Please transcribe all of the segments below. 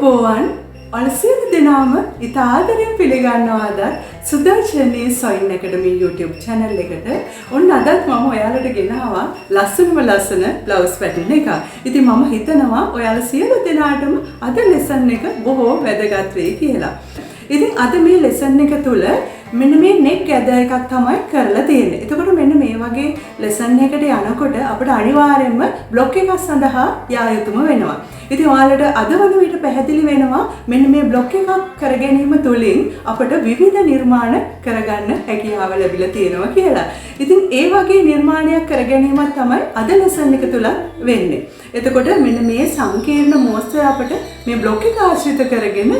ඔබෝවන් අලසියන දෙනාම ඉතා ආදරයෙන් පිළිගන්නවාද සුදර්ශනී සොයින් ඇකඩමි YouTube channel එකට. ඔන්න අදත් මම ඔයාලට ගෙනාවා ලස්සන බ්ලවුස් පැටර්න් එකක්. ඉතින් මම හිතනවා ඔයාලා සියලු දෙනාටම අද ලෙසන් එක බොහෝ වැදගත් වෙයි කියලා. ඉතින් අද මේ ලෙසන් එක තුල මෙන්න මේ නෙක් ඇද එකක් තමයි කරලා තියෙන්නේ. එතකොට මෙන්න මේ වගේ ලෙසන් එකකට යනකොට අපිට අනිවාර්යයෙන්ම බ්ලොක් එකක් සඳහා යා යුතුම වෙනවා. ඉතින් ඔයාලට අද වන විට පැහැදිලි වෙනවා මෙන්න මේ බ්ලොක් එකක් කර ගැනීම තුළින් අපිට විවිධ නිර්මාණ කරගන්න හැකියාව ලැබිලා තියෙනවා කියලා. ඉතින් ඒ වගේ නිර්මාණයක් කර ගැනීමක් තමයි අද ලෙසන් එක තුල වෙන්නේ. එතකොට මෙන්න මේ සංකීර්ණ මෝස්තර අපිට මේ බ්ලොක් එක ආශ්‍රිත කරගෙන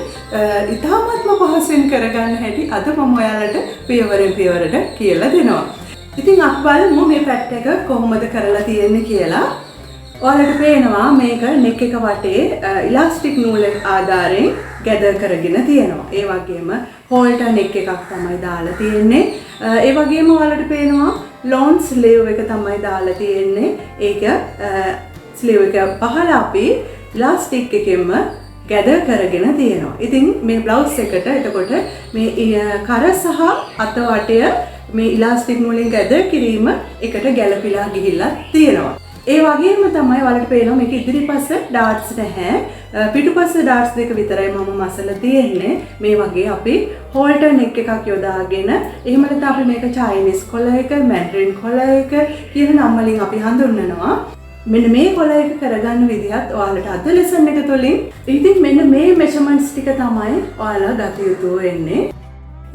ඉතාමත්ම පහසුවෙන් කරගන්න හැටි අද මම ඔයාලට පියවරෙන් පියවරට කියලා දෙනවා. ඉතින් අපි බලමු මේ පැට් එක කොහොමද කරලා තියෙන්නේ කියලා. ඔයාලට පේනවා මේක නෙක් එක වටේ ඉලාස්ටික් නූල් ආධාරයෙන් ගැදර් කරගෙන තියෙනවා. ඒ වගේම හෝල්ටර් නෙක් එකක් තමයි දාලා තියෙන්නේ. ඒ වගේම ඔයාලට පේනවා ලොන් ස්ලීව් එක තමයි දාලා තියෙන්නේ. ඒක ස්ලීව් එක පහළ අපි ඉලාස්ටික් එකෙන්ම ගැදර් කරගෙන තියෙනවා. ඉතින් මේ බ්ලවුස් එකට එතකොට මේ කර සහ අත වටය මේ ඉලාස්ටික් නූලෙන් ගැදර් කිරීම එකට ගැලපිලා ගිහිල්ලා තියෙනවා. ඒ වගේම තමයි ඔයාලට පේනවා මේක ඉදිරිපස ඩාට්ස් නැහැ. පිටුපස ඩාට්ස් දෙක විතරයි මම මසලා තියෙන්නේ. මේ වගේ අපි හෝල්ටර් නෙක් එකක් යොදාගෙන එහෙම නැත්නම් අපි මේක චයිනීස් කොලර් එක, මැන්ඩරින් කොලර් එක කියන නම් වලින් අපි හඳුන්වනවා. මෙන්න මේ කොලර් එක කරගන්න විදිහත් ඔයාලට අද ලෙසන් එක තුළින් ඉතින් මෙන්න මේ මෙෂර්මන්ට්ස් ටික තමයි ඔයාලා ගත යුතු වෙන්නේ.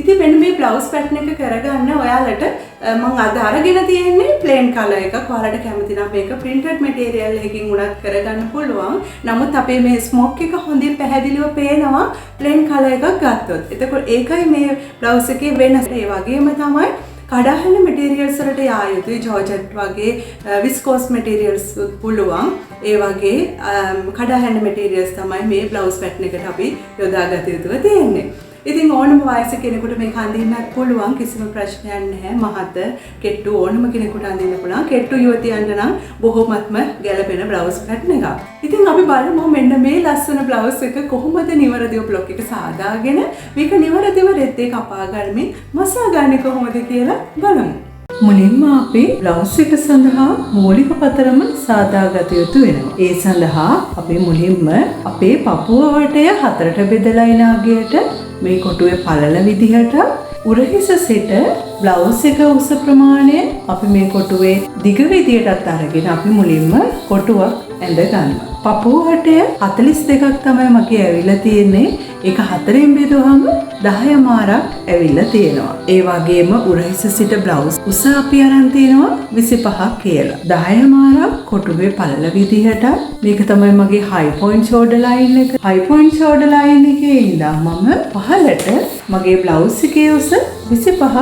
ඉතින් මෙන්න මේ බ්ලවුස් පැටර්න් එක කරගන්න ඔයාලට මම අද අරගෙන තියෙන්නේ ප්ලේන් කලර් එකක්. ඔයාලට කැමති නම් මේක printed material එකකින් උනත් කරගන්න පුළුවන්. නමුත් අපේ මේ ස්මොක් එක හොඳින් පැහැදිලිව පේනවා ප්ලේන් කලර් එකක් ගත්තොත්. එතකොට ඒකයි මේ බ්ලවුස් එකේ වෙනස. ඒ වගේම තමයි කඩාහැල මැටීරියල්ස් වලට යා යුතුයි. ජෝර්ජට් වගේ විස්කෝස් මැටීරියල්ස් පුළුවන්. ඒ වගේ කඩාහැල මැටීරියල්ස් තමයි මේ බ්ලවුස් පැටර්න් එකට අපි යොදාගත යුතුව තියෙන්නේ. ඉතින් ඕනම වයස කෙනෙකුට මේක අඳින්නත් පුළුවන්, කිසිම ප්‍රශ්නයක් නැහැ. මහත කෙට්ටු ඕනම කෙනෙකුට අඳින්න පුළුවන්. කෙට්ටු යුවතියන්ට නම් බොහොමත්ම ගැළපෙන බ්ලවුස් පැටර්න් එකක්. ඉතින් අපි බලමු මෙන්න මේ ලස්සන බ්ලවුස් එක කොහොමද නිවැරදිව බ්ලොක් එක සාදාගෙන මේක නිවැරදිව රෙද්දේ කපා ගන්න මසා ගන්න කොහොමද කියලා බලමු. මුලින්ම අපි බ්ලවුස් එක සඳහා මූලික පතරම සාදාගත යුතු වෙනවා. ඒ සඳහා අපි මුලින්ම අපේ පපුව වටය හතරට බෙදලා ඉන අගයට මේ කොටුවේ පළල විදිහට උරහිස සිට බ්ලවුස් එක උස ප්‍රමාණය අපි මේ කොටුවේ දිග විදියටත් අරගෙන අපි මුලින්ම කොටුවක් ඇඳ ගන්නවා. පපුව වටය 42ක් තමයි මගේ ඇවිල්ලා තියෙන්නේ. ඒක හතරෙන් බෙදුවහම 10 මාරක් ඇවිල්ලා තියෙනවා. ඒ වගේම උරහිස සිට බ්ලවුස් උස අපි අරන් තියෙනවා 25ක් කියලා. 10 මාරක් කොටුවේ පළල විදිහට මේක තමයි මගේ හයි පොයින්ට් ෂෝල්ඩර් ලයින් එක. හයි පොයින්ට් ෂෝල්ඩර් ලයින් එකේ ඉඳන් මම පහළට මගේ බ්ලවුස් එකේ උස 25ක්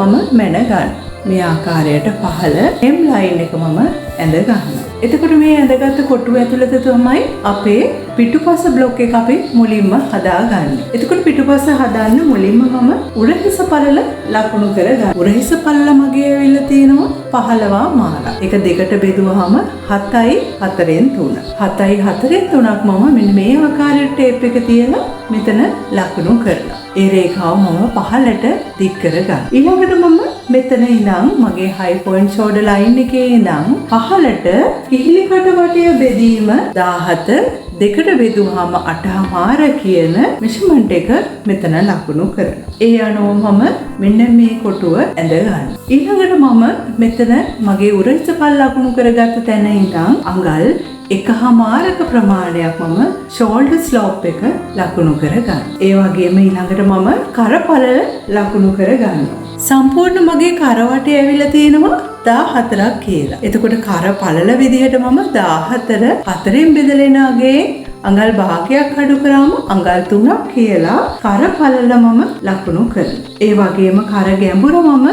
මම මැන ගන්නවා. මේ ආකාරයට පහළ hem line එක මම ඇඳ ගන්නවා. එතකොට මේ ඇඳගත්තු කොටුව ඇතුළත තමයි අපේ පිටුපස බ්ලොක් එක අපි මුලින්ම හදාගන්නේ. එතකොට පිටුපස හදාන්න මුලින්ම මම උරහිස පළල ලකුණු කරගන්නවා. උරහිස පළල මගේ ඇවිල්ලා තියෙනවා 15 මාරක්. ඒක දෙකට බෙදුවාම 7යි 4න් 3. 7යි 4න් 3ක් මම මෙන්න මේ ආකාරයට ටේප් එක තියලා මෙතන ලකුණු කරනවා. ඒ රේඛාව මම පහළට දික් කරගන්නවා. ඊළඟට මම මෙතන ඉඳන් මගේ හයි පොයින්ට් ෂෝල්ඩර් ලයින් එකේ ඉඳන් පහළට කිහිලි කට වටය බෙදීම 17 දෙකට බෙදුවාම 8මාර කියන මෙෂර්මන්ට් එක මෙතන ලකුණු කරනවා. ඒ අනුව මම මෙන්න මේ කොටුව ඇඳ ගන්නවා. ඊළඟට මම මෙතන මගේ උරහිස පල්ල ලකුණු කරගත්ත තැන ඉඳන් අඟල් 1මාරක ප්‍රමාණයක් මම ෂෝල්ඩර් ස්ලෝප් එක ලකුණු කරගන්නවා. ඒ වගේම ඊළඟට මම කරපළල ලකුණු කරගන්නවා. සම්පූර්ණ මගේ කරවටේ ඇවිල්ලා තියෙනවා 14ක් කියලා. එතකොට කරපළල විදිහට මම 14 හතරෙන් බෙදලා අගේ අඟල් භාගයක් අඩු කරාම අඟල් 3ක් කියලා කරපළල මම ලකුණු කරනවා. ඒ වගේම කර ගැඹුර මම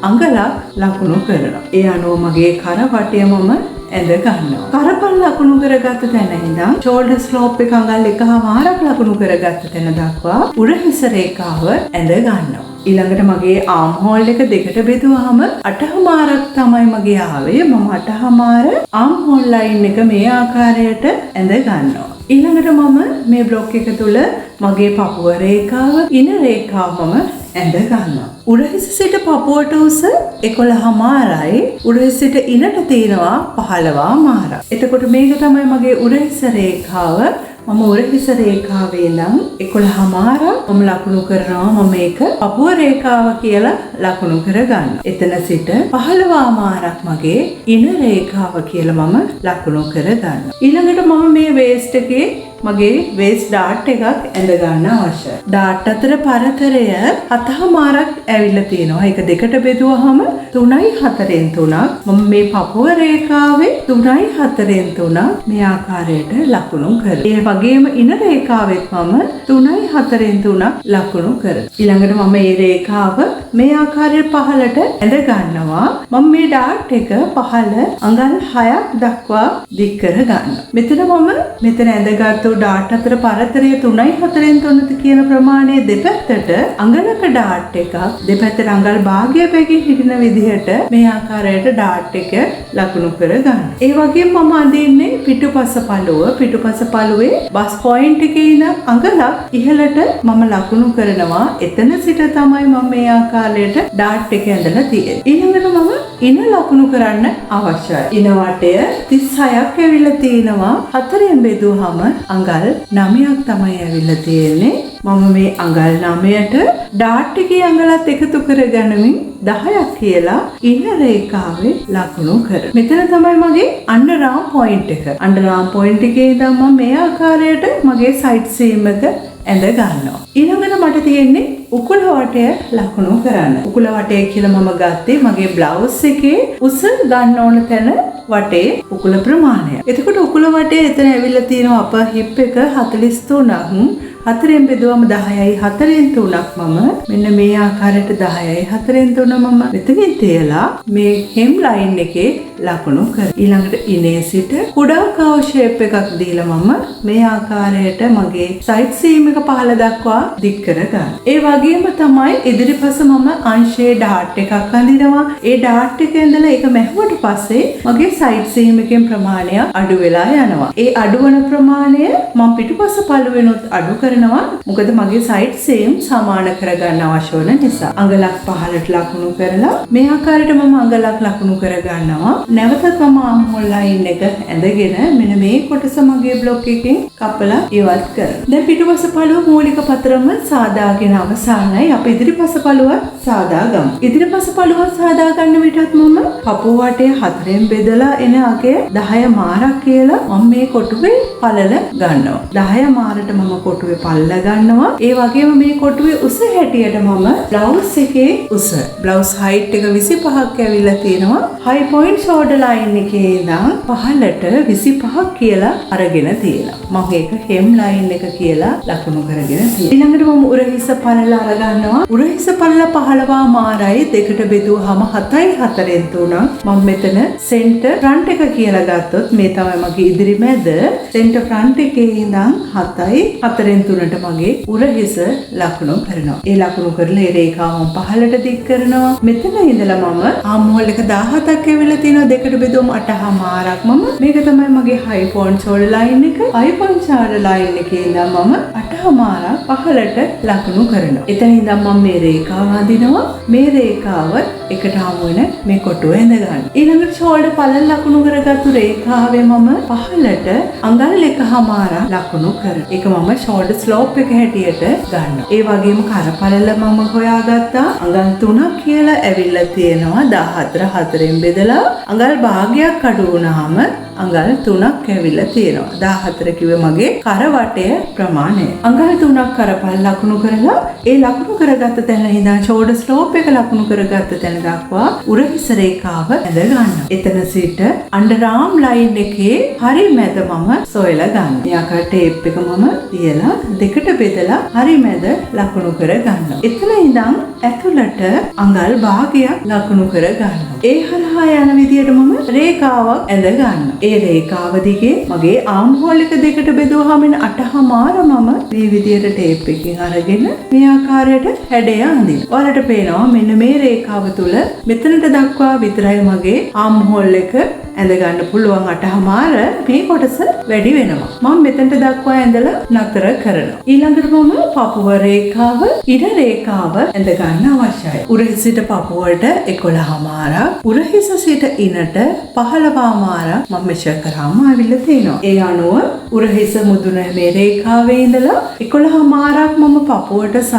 අඟලක් ලකුණු කරනවා. ඒ අනුව මගේ කරවටය මම ඇඳ ගන්නවා. කරපළල ලකුණු කරගත්ත තැන ඉඳන් ෂෝල්ඩර් ස්ලෝප් එක අඟල් 1මාරක් ලකුණු කරගත්ත තැන දක්වා උරහිස රේඛාව ඇඳ ගන්නවා. ඊළඟට මගේ ආම් හෝල් එක දෙකට බෙදුවාම 8මාරක් තමයි මගේ ආවේ. මම 8මාර ආම් හෝල් ලයින් එක මේ ආකාරයට ඇඳ ගන්නවා. ඊළඟට මම මේ බ්ලොක් එක තුල මගේ පපුව රේඛාව, ඉන රේඛාව මම ඇඳ ගන්නවා. උරහිස සිට පපුවට උස 11මාරයි. උරහිස සිට ඉනට තියෙනවා 15මාරයි. එතකොට මේක තමයි මගේ උරහිස රේඛාව. මම උරහිස රේඛාවේ ඉඳන් 11මාරක් මම ලකුණු කරනවා. මම මේක පපුව රේඛාව කියලා ලකුණු කරගන්නවා. එතන සිට 15මාරක් මගේ ඉන රේඛාව කියලා මම ලකුණු කරගන්නවා. ඊළඟට මම මේ වේස්ට් එකේ මගේ වේස්ට් ඩාට් එකක් ඇඳ ගන්න අවශ්‍යයි. ඩාට් අතර පරතරය 7මාරක් ඇවිල්ලා තියෙනවා. ඒක දෙකට බෙදුවහම 3යි 4න් 3ක්. මම මේ පපුව රේඛාවේ 3යි 4න් 3ක් මේ ආකාරයට ලකුණු කරනවා. ඒ වගේම ඉන රේඛාවෙත් මම 3යි 4න් 3ක් ලකුණු කරනවා. ඊළඟට මම මේ රේඛාව මේ ආකාරයට පහළට ඇඳ ගන්නවා. මම මේ ඩාට් එක පහළ අඟල් 6ක් දක්වා දික් කර ගන්නවා. මෙතන මම මෙතන ඇඳගත්තු ඩාට් අතර පරතරය 3යි 4න් 3ද කියන ප්‍රමාණය දෙපැත්තට අඟලක ඩාට් එකක් දෙපැත්තට අඟල් භාගය බැගින් හිටින විදිහට මේ ආකාරයට ඩාට් එක ලකුණු කර ගන්න. ඒ වගේම මම අඳින්නේ පිටුපස පළුව. පිටුපස පළුවේ බස් පොයින්ට් එකේ ඉඳන් අඟලක් ඉහළට මම ලකුණු කරනවා. එතන සිට තමයි මම මේ ආකාරයට ඩාට් එක ඇඳලා තියෙන්නේ. ඊළඟට මම ඉන ලකුණු කරන්න අවශ්‍යයි. ඉන වටය 36ක් ඇවිල්ලා තිනවා. 4ෙන් බෙදුවහම අඟල් 9ක් තමයි ඇවිල්ලා තියෙන්නේ. මම මේ අඟල් 9ට ඩාට් එකේ අඟලත් එකතු කරගනිමින් 10ක් කියලා ඉන රේඛාවේ ලකුණු කරනවා. මෙතන තමයි මගේ අන්ඩර්ආම් පොයින්ට් එක. අන්ඩර්ආම් පොයින්ට් එකේ ඉඳන් මම මේ ආකාරයට මගේ සයිඩ් සීම් එක ඇඳ ගන්නවා. ඊළඟට මට තියෙන්නේ උකුල වටය ලකුණු කරන්න. උකුල වටය කියලා මම ගත්තේ මගේ බ්ලවුස් එකේ උස ගන්න ඕන තැන වටේ උකුල ප්‍රමාණය. එතකොට උකුල වටේ එතන ඇවිල්ලා තියෙනවා අප හිප් එක 43ක්. 4ෙන් බෙදුවම 10යි 4න් 3ක් මම මෙන්න මේ ආකාරයට 10යි 4න් 3 මම මෙතනින් තියලා මේ හෙම් ලයින් එකේ ලකුණු කරා. ඊළඟට ඉනේ සිට කුඩා කව් ෂේප් එකක් දීලා මම මේ ආකාරයට මගේ සයිඩ් සීම් එක පහළ දක්වා දික් කර ගන්න. ඒ වගේම තමයි ඉදිරිපස මම අංශයේ ඩාට් එකක් අඳිනවා. ඒ ඩාට් එක ඇඳලා ඒක මැහුවට පස්සේ මගේ සයිඩ් සීම් එකෙන් ප්‍රමාණය අඩු වෙලා යනවා. ඒ අඩුවන ප්‍රමාණය මම පිටුපස පළුවෙනුත් අඩු කරනවා. මොකද මගේ සයිඩ් සීම් සමාන කරගන්න අවශ්‍ය වෙන නිසා. අඟලක් පහළට ලකුණු කරලා මේ ආකාරයට මම අඟලක් ලකුණු කරගන්නවා. නැවතත් මම ආම් හෝල් ලයින් එක ඇඳගෙන මෙන්න මේ කොටස මගේ බ්ලොක් එකෙන් කපලා ඉවත් කරනවා. දැන් පිටුපස පළුව මූලික පතරම සාදාගෙන අවසానයි. අපි ඉදිරිපස පළුව සාදා ගමු. ඉදිරිපස පළුව සාදා ගන්න විටත් මම පපුව වටේ 4ෙන් බෙදලා එන අගේ 10 මාරක් කියලා මම මේ කොටුවේ පළල ගන්නවා. 10 මාරට මම කොටුවේ පල්ල ගන්නවා. ඒ වගේම මේ කොටුවේ උස හැටියට මම බ්ලවුස් එකේ උස බ්ලවුස් හයිට් එක 25ක් ඇවිල්ලා තියෙනවා. හයි පොයින්ට් ෂෝල්ඩර් ලයින් එකේ ඉඳන් පහළට 25ක් කියලා අරගෙන තියෙනවා. මම ඒක හෙම් ලයින් එක කියලා ලකුණු කරගෙන තියෙනවා. ඊළඟට මම උරහිස පළල අරගන්නවා. උරහිස පළල 15 මාරයි දෙකට බෙදුවාම 7යි 4න් 3ක්. මම මෙතන සෙන්ටර් ෆ්‍රන්ට් එක කියලා ගත්තොත් මේ තමයි මගේ ඉදිරි මැද. සෙන්ටර් ෆ්‍රන්ට් එකේ ඉඳන් 7යි 4න් 3ට මගේ උරහිස ලකුණු කරනවා. ඒ ලකුණු කරලා ඒ රේඛාව පහළට දික් කරනවා. මෙතන ඉඳලා මම ආම් හෝල් එක 17ක් ඇවිල්ලා තියෙනවා. දෙකට බෙදුවම 8 මාරක් මම මේක තමයි මගේ හයි පොයින්ට් ෂෝල්ඩර් ලයින් එක. හයි පොයින්ට් ෂෝල්ඩර් ලයින් එකේ ඉඳන් මම 8 මාරක් පහළට ලකුණු කරනවා. එතන ඉඳන් මම මේ රේඛාව අඳිනවා. මේ රේඛාව එකට හමු වෙන මේ කොටුව ඇඳ ගන්න. ඊළඟට ෂෝල්ඩර් පළල ලකුණු කරගත්තු රේඛාවේ මම පහළට අඟල් 1මාරක් ලකුණු කරනවා. ඒක මම ෂෝල්ඩර් ස්ලෝප් එක හැටියට ගන්නවා. ඒ වගේම කරපළල මම හොයාගත්තා. අඟල් 3ක් කියලා ඇවිල්ලා තියෙනවා. 14 4ෙන් බෙදලා අඟල් භාගයක් අඩු වුණාම අඟල් 3ක් ඇවිල්ලා තියෙනවා. 14 කිව්වේ මගේ කරවටය ප්‍රමාණය. අඟල් 3ක් කරපල් ලකුණු කරලා ඒ ලකුණු කරගත්ත තැන ඉඳන් ෂෝල්ඩර් ස්ලෝප් එක ලකුණු කරගත්ත තැන දක්වා උරහිස රේඛාව ඇඳ ගන්නවා. එතන සිට අන්ඩර්ආම් ලයින් එකේ හරි මැද මම සොයලා ගන්නවා. යාකා ටේප් එක මම තියලා දෙකට බෙදලා හරි මැද ලකුණු කර ගන්නවා. එතන ඉඳන් ඇතුළට අඟල් භාගයක් ලකුණු කර ගන්නවා. ඒ හරහා යන විදියට මම රේඛාවක් ඇඳ ගන්නවා. ඒ රේඛාව දිගේ මගේ ආම් හෝල් එක දෙකට බෙදුවාම 8මාර මම මේ විදියට ටේප් එකකින් අරගෙන මේ ආකාරයට හැඩය අඳිනවා. ඔයාලට පේනවා මෙන්න මේ රේඛාව තුල මෙතනට දක්වා විතරයි මගේ ආම් හෝල් එක ඇඳ ගන්න පුළුවන් 8:00 මේ කොටස වැඩි වෙනවා. මම මෙතනට දක්වා ඇඳලා නතර කරනවා. ඊළඟට මම පපුව රේඛාව, ඉර රේඛාව ඇඳ ගන්න අවශ්‍යයි. උරහිස සිට පපුවට 11:00, උරහිස සිට ඉනට 15:00 මම මෙෂර් කරාම ආවිල්ලා තියෙනවා. ඒ අනුව උරහිස මුදුන මේ රේඛාවේ ඉඳලා 11:00 මම පපුවට සහ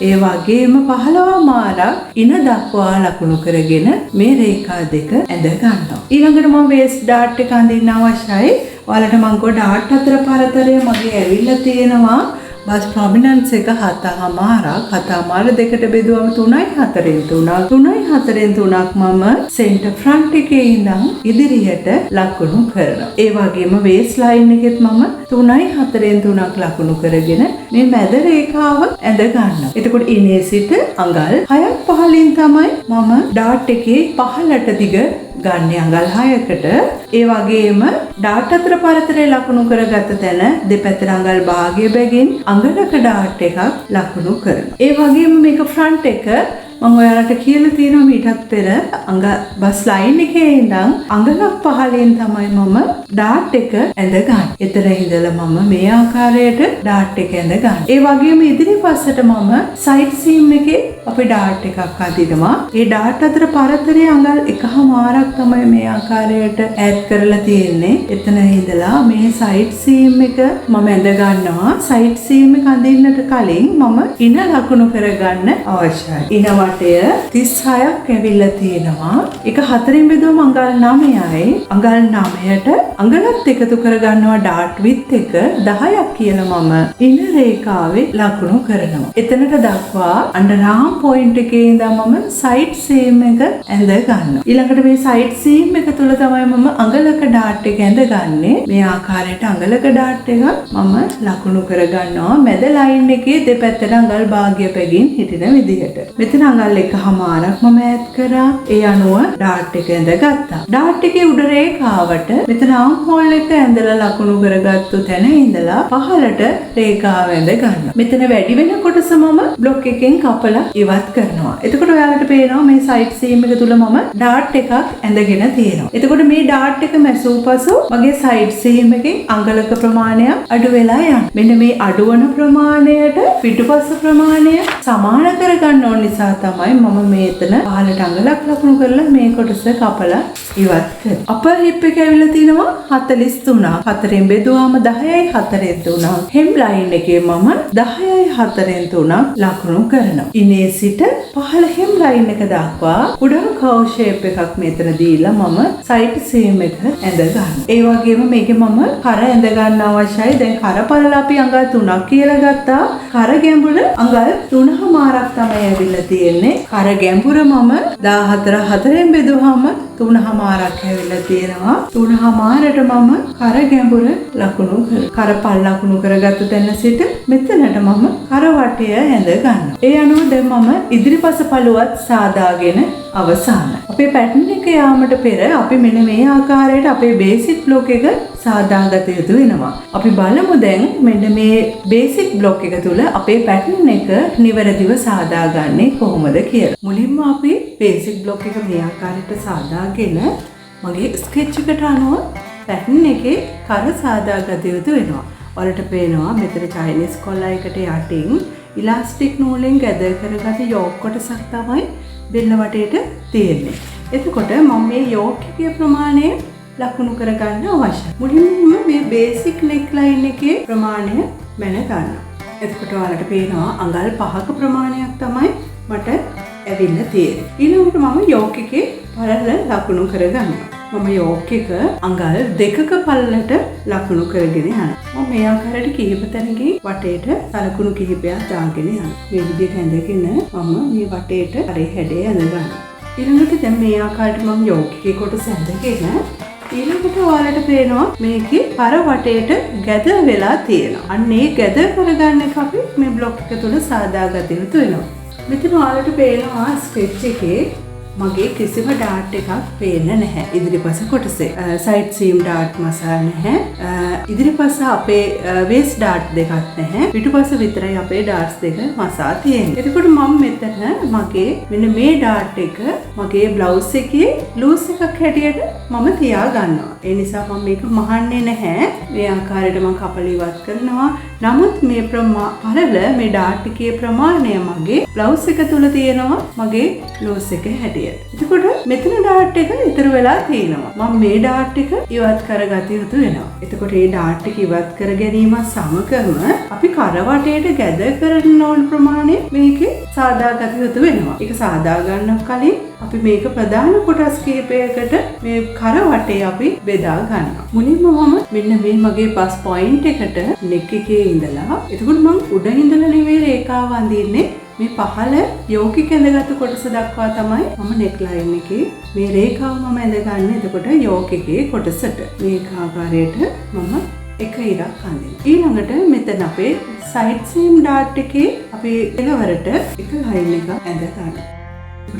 ඒ වගේම 15:00 ඉන දක්වා ලකුණු කරගෙන මේ රේඛා දෙක ඇඳ ගන්නවා. ඊළඟට මම වේස්ට් ඩාට් එක අඳින්න අවශ්‍යයි. ඔයාලට මම ගෝ ඩාට් අතර පරතරය මගේ ඇවිල්ලා තියෙනවා. බස් ප්‍රොමිනන්ස් එක 7:00, 7:00 දෙකට බෙදුවම 3:4 3:4 මම සෙන්ටර් ෆ්‍රන්ට් එකේ ඉඳන් ඉදිරියට ලකුණු කරනවා. ඒ වගේම වේස් ලයින් එකෙත් මම 3:4 ලකුණු කරගෙන මේ මැද රේඛාව ඇඳ ගන්නවා. එතකොට ඉනේ සිට අඟල් 6:15 තමයි මම ඩාට් එකේ පහළට දිග ගන්න අඟල් 6කට. ඒ වගේම ඩාට් අතර පරතරය ලකුණු කරගත්ත තැන දෙපැත්තට අඟල් භාගය බැගින් අඟලක ඩාට් එකක් ලකුණු කරනවා. ඒ වගේම මේක ෆ්‍රන්ට් එක මම ඔයාලට කියලා තියෙනවා මීටත් පෙර බස් ලයින් එකේ ඉඳන් අඟලක් 15 තමයි මම ඩාට් එක ඇඳ ගන්න. එතන ඉඳලා මම මේ ආකාරයට ඩාට් එක ඇඳ ගන්න. ඒ වගේම ඉදිරිපස්සට මම සයිඩ් සීම් එකේ අපි ඩාට් එකක් අදිනවා. ඒ ඩාට් අතර පරතරය අඟල් 1:00 තමයි මේ ආකාරයට ඈඩ් කරලා තියෙන්නේ. එතන ඉඳලා මේ සයිඩ් සීම් එක මම ඇඳ ගන්නවා. සයිඩ් සීම් එක අඳින්නට කලින් මම ඉන ලකුණු කරගන්න අවශ්‍යයි. ඉන වටය 36ක් ඇවිල්ලා තියෙනවා. ඒක 4න් බෙදුවම අඟල් 9යි. අඟල් 9ට අඟලත් එකතු කරගන්නවා ඩාට් විත් එක 10ක් කියලා මම ඉන රේඛාවේ ලකුණු කරනවා. එතනට දක්වා අන්ඩර්ආම් පොයින්ට් එකේ ඉඳන් මම සයිඩ් සීම් එක ඇඳ ගන්නවා. ඊළඟට මේ සයිඩ් සීම් එක තුල තමයි මම අඟලක ඩාට් එක ඇඳගන්නේ. මේ ආකාරයට අඟලක ඩාට් එක මම ලකුණු කරගන්නවා මැද ලයින් එකේ දෙපැත්තට අඟල් භාගය පැගින් හිටින විදිහට. මෙතන අඟල් 1:00 මම ඈඩ් කරා. ඒ අනුව ඩාට් එක ඇඳගත්තා. ඩාට් එකේ උඩ රේඛාවට මෙතන ආම් හෝල් එක ඇඳලා ලකුණු කරගත්තු තැන ඉඳලා පහළට රේඛාව ඇඳ ගන්නවා. මෙතන වැඩි වෙන කොටස මම බ්ලොක් එකෙන් කපලා ඉවත් කරනවා. එතකොට ඔයාලට පේනවා මේ සයිඩ් සීම් එක තුල මම ඩාට් එකක් ඇඳගෙන තියෙනවා. එතකොට මේ ඩාට් එක මැසූ පසු මගේ සයිඩ් සීම් එකෙන් අඟලක ප්‍රමාණයක් අඩු වෙලා යනවා. මෙන්න මේ අඩුවන ප්‍රමාණයට පිටුපස ප්‍රමාණය සමාන කරගන්න ඕන නිසා තමයි මම මේතන පහළට අඟලක් ලකුණු කරලා මේ කොටස කපලා ඉවත් කරනවා. අපර් හිප් එක ඇවිල්ලා තිනවා 43. 4න් බෙදුවාම 10යි 4න් 3. හෙම් ලයින් එකේ මම 10යි 4න් 3 ලකුණු කරනවා. ඉනේ සිට පහළ හෙම් ලයින් එක දක්වා කුඩා කව් ෂේප් එකක් මෙතන දීලා මම සයිඩ් සීම් එක ඇඳ ගන්නවා. ඒ වගේම මේකේ මම කර ඇඳ ගන්න අවශ්‍යයි. දැන් කර පළල අපි අඟල් 3ක් කියලා ගත්තා. කර ගැඹුර අඟල් 3:00 තමයි ඇවිල්ලා තියෙන්නේ. කර ගැඹුර මම 14 4න් බෙදුවාම 3:00 ඇවිල්ලා තියෙනවා. 3:00ට මම කර ගැඹුර ලකුණු කර පල් ලකුණු කරගත්ත තැන සිට මෙතනට මම කර වටය ඇඳ ගන්නවා. ඒ අනුව දැන් මම ඉදිරිපස පළුවත් සාදාගෙන අවසానයි. අපේ පැටර්න් එක යාමට පෙර අපි මෙන්න මේ ආකාරයට අපේ බේසික් බ්ලොක් එක සාදාගත යුතු වෙනවා. අපි බලමු දැන් මෙන්න මේ බේසික් බ්ලොක් එක තුල අපේ පැටර්න් එක නිවැරදිව සාදාගන්නේ කොහොමද කියලා. මුලින්ම අපි බේසික් බ්ලොක් එක මේ ආකාරයට සාදාගෙන මගේ ස්කෙච් එකට අනුව පැටර්න් එකේ කර සාදාගත යුතු වෙනවා. ඔයාලට පේනවා මෙතන චයිනීස් කොල්ලා එකට යටින් ඉලාස්ටික් නූලෙන් ගැදර් කරගත්ත යෝක් කොටසක් තමයි දෙන්න වටේට තියෙන්නේ. එතකොට මම මේ යෝක් එකේ ප්‍රමාණය ලකුණු කරගන්න අවශ්‍යයි. මුලින්ම මේ බේසික් නෙක් ලයින් එකේ ප්‍රමාණය මැන ගන්නවා. එතකොට ඔයාලට පේනවා අඟල් 5ක ප්‍රමාණයක් තමයි මට ඇවිල්ලා තියෙන්නේ. ඊළඟට මම යෝක් එකේ පළල ලකුණු කරගන්නවා. මම යෝක් එක අඟල් 2ක පළලට ලකුණු කරගෙන යනවා. මම මේ ආකාරයට කිහිප තැනකින් වටේට සලකුණු කිහිපයක් දාගෙන යනවා. මේ විදිහට ඇඳගෙන මම මේ වටේට හරි හැඩය ඇඳ ගන්නවා. ඊළඟට දැන් මේ ආකාරයට මම යෝක් එකේ කොටස ඇඳගෙන ඊළඟට ඔයාලට පේනවා මේකේ පර වටේට ගැද වෙලා තියෙනවා. අන්න ඒ ගැද කරගන්න එක අපි මේ බ්ලොක් එක තුල සාදාගත යුතු වෙනවා. මෙතන ඔයාලට පේනවා ස්කෙච් එකේ මගේ කිසිම ඩාට් එකක් පේන්නේ නැහැ ඉදිරිපස කොටසේ. සයිඩ් සීම් ඩාට් මසා නැහැ. ඉදිරිපස අපේ වේස් ඩාට් දෙකක් නැහැ. පිටුපස විතරයි අපේ ඩාට්ස් දෙක මසා තියෙන්නේ. එතකොට මම මෙතන මගේ මෙන්න මේ ඩාට් එක මගේ බ්ලවුස් එකේ ලූස් එකක් හැටියට මම තියා ගන්නවා. ඒ නිසා මම මේක මහන්නේ නැහැ. මේ ආකාරයට මම කපල ඉවත් කරනවා. නමුත් මේ පරල මේ ඩාට් එකේ ප්‍රමාණය මගේ බ්ලවුස් එක තුල තියෙනවා මගේ ලූස් එක හැටියට. එතකොට මෙතන ඩාට් එක ඉතුරු වෙලා තියෙනවා. මම මේ ඩාට් එක ඉවත් කරගත යුතු වෙනවා. එතකොට මේ ඩාට් එක ඉවත් කර ගැනීම සමගම අපි කරවටේට ගැද කරන ඕන ප්‍රමාණය මේකේ සාදාගත යුතු වෙනවා. ඒක සාදා ගන්න කලින් අපි මේක ප්‍රධාන කොටස් කිහිපයකට මේ කරවටේ අපි බෙදා ගන්නවා. මුලින්ම මම මෙන්න මේ මගේ පස් පොයින්ට් එකට නෙක් එකේ ඉඳලා එතකොට මම උඩ ඉඳලා නෙවෙයි රේඛාව අඳින්නේ මේ පහළ යෝගික ඇඳගත්තු කොටස දක්වා තමයි මම නෙක් ලයින් එකේ මේ රේඛාව මම ඇඳගන්නේ. එතකොට යෝගිකේ කොටසට මේ ආකාරයට මම එක ඉරක් අඳිනවා. ඊළඟට මෙතන අපේ සයිඩ් සීම් ඩාට් එකේ අපි එළවරට එක ලයින් එකක් ඇඳ ගන්නවා.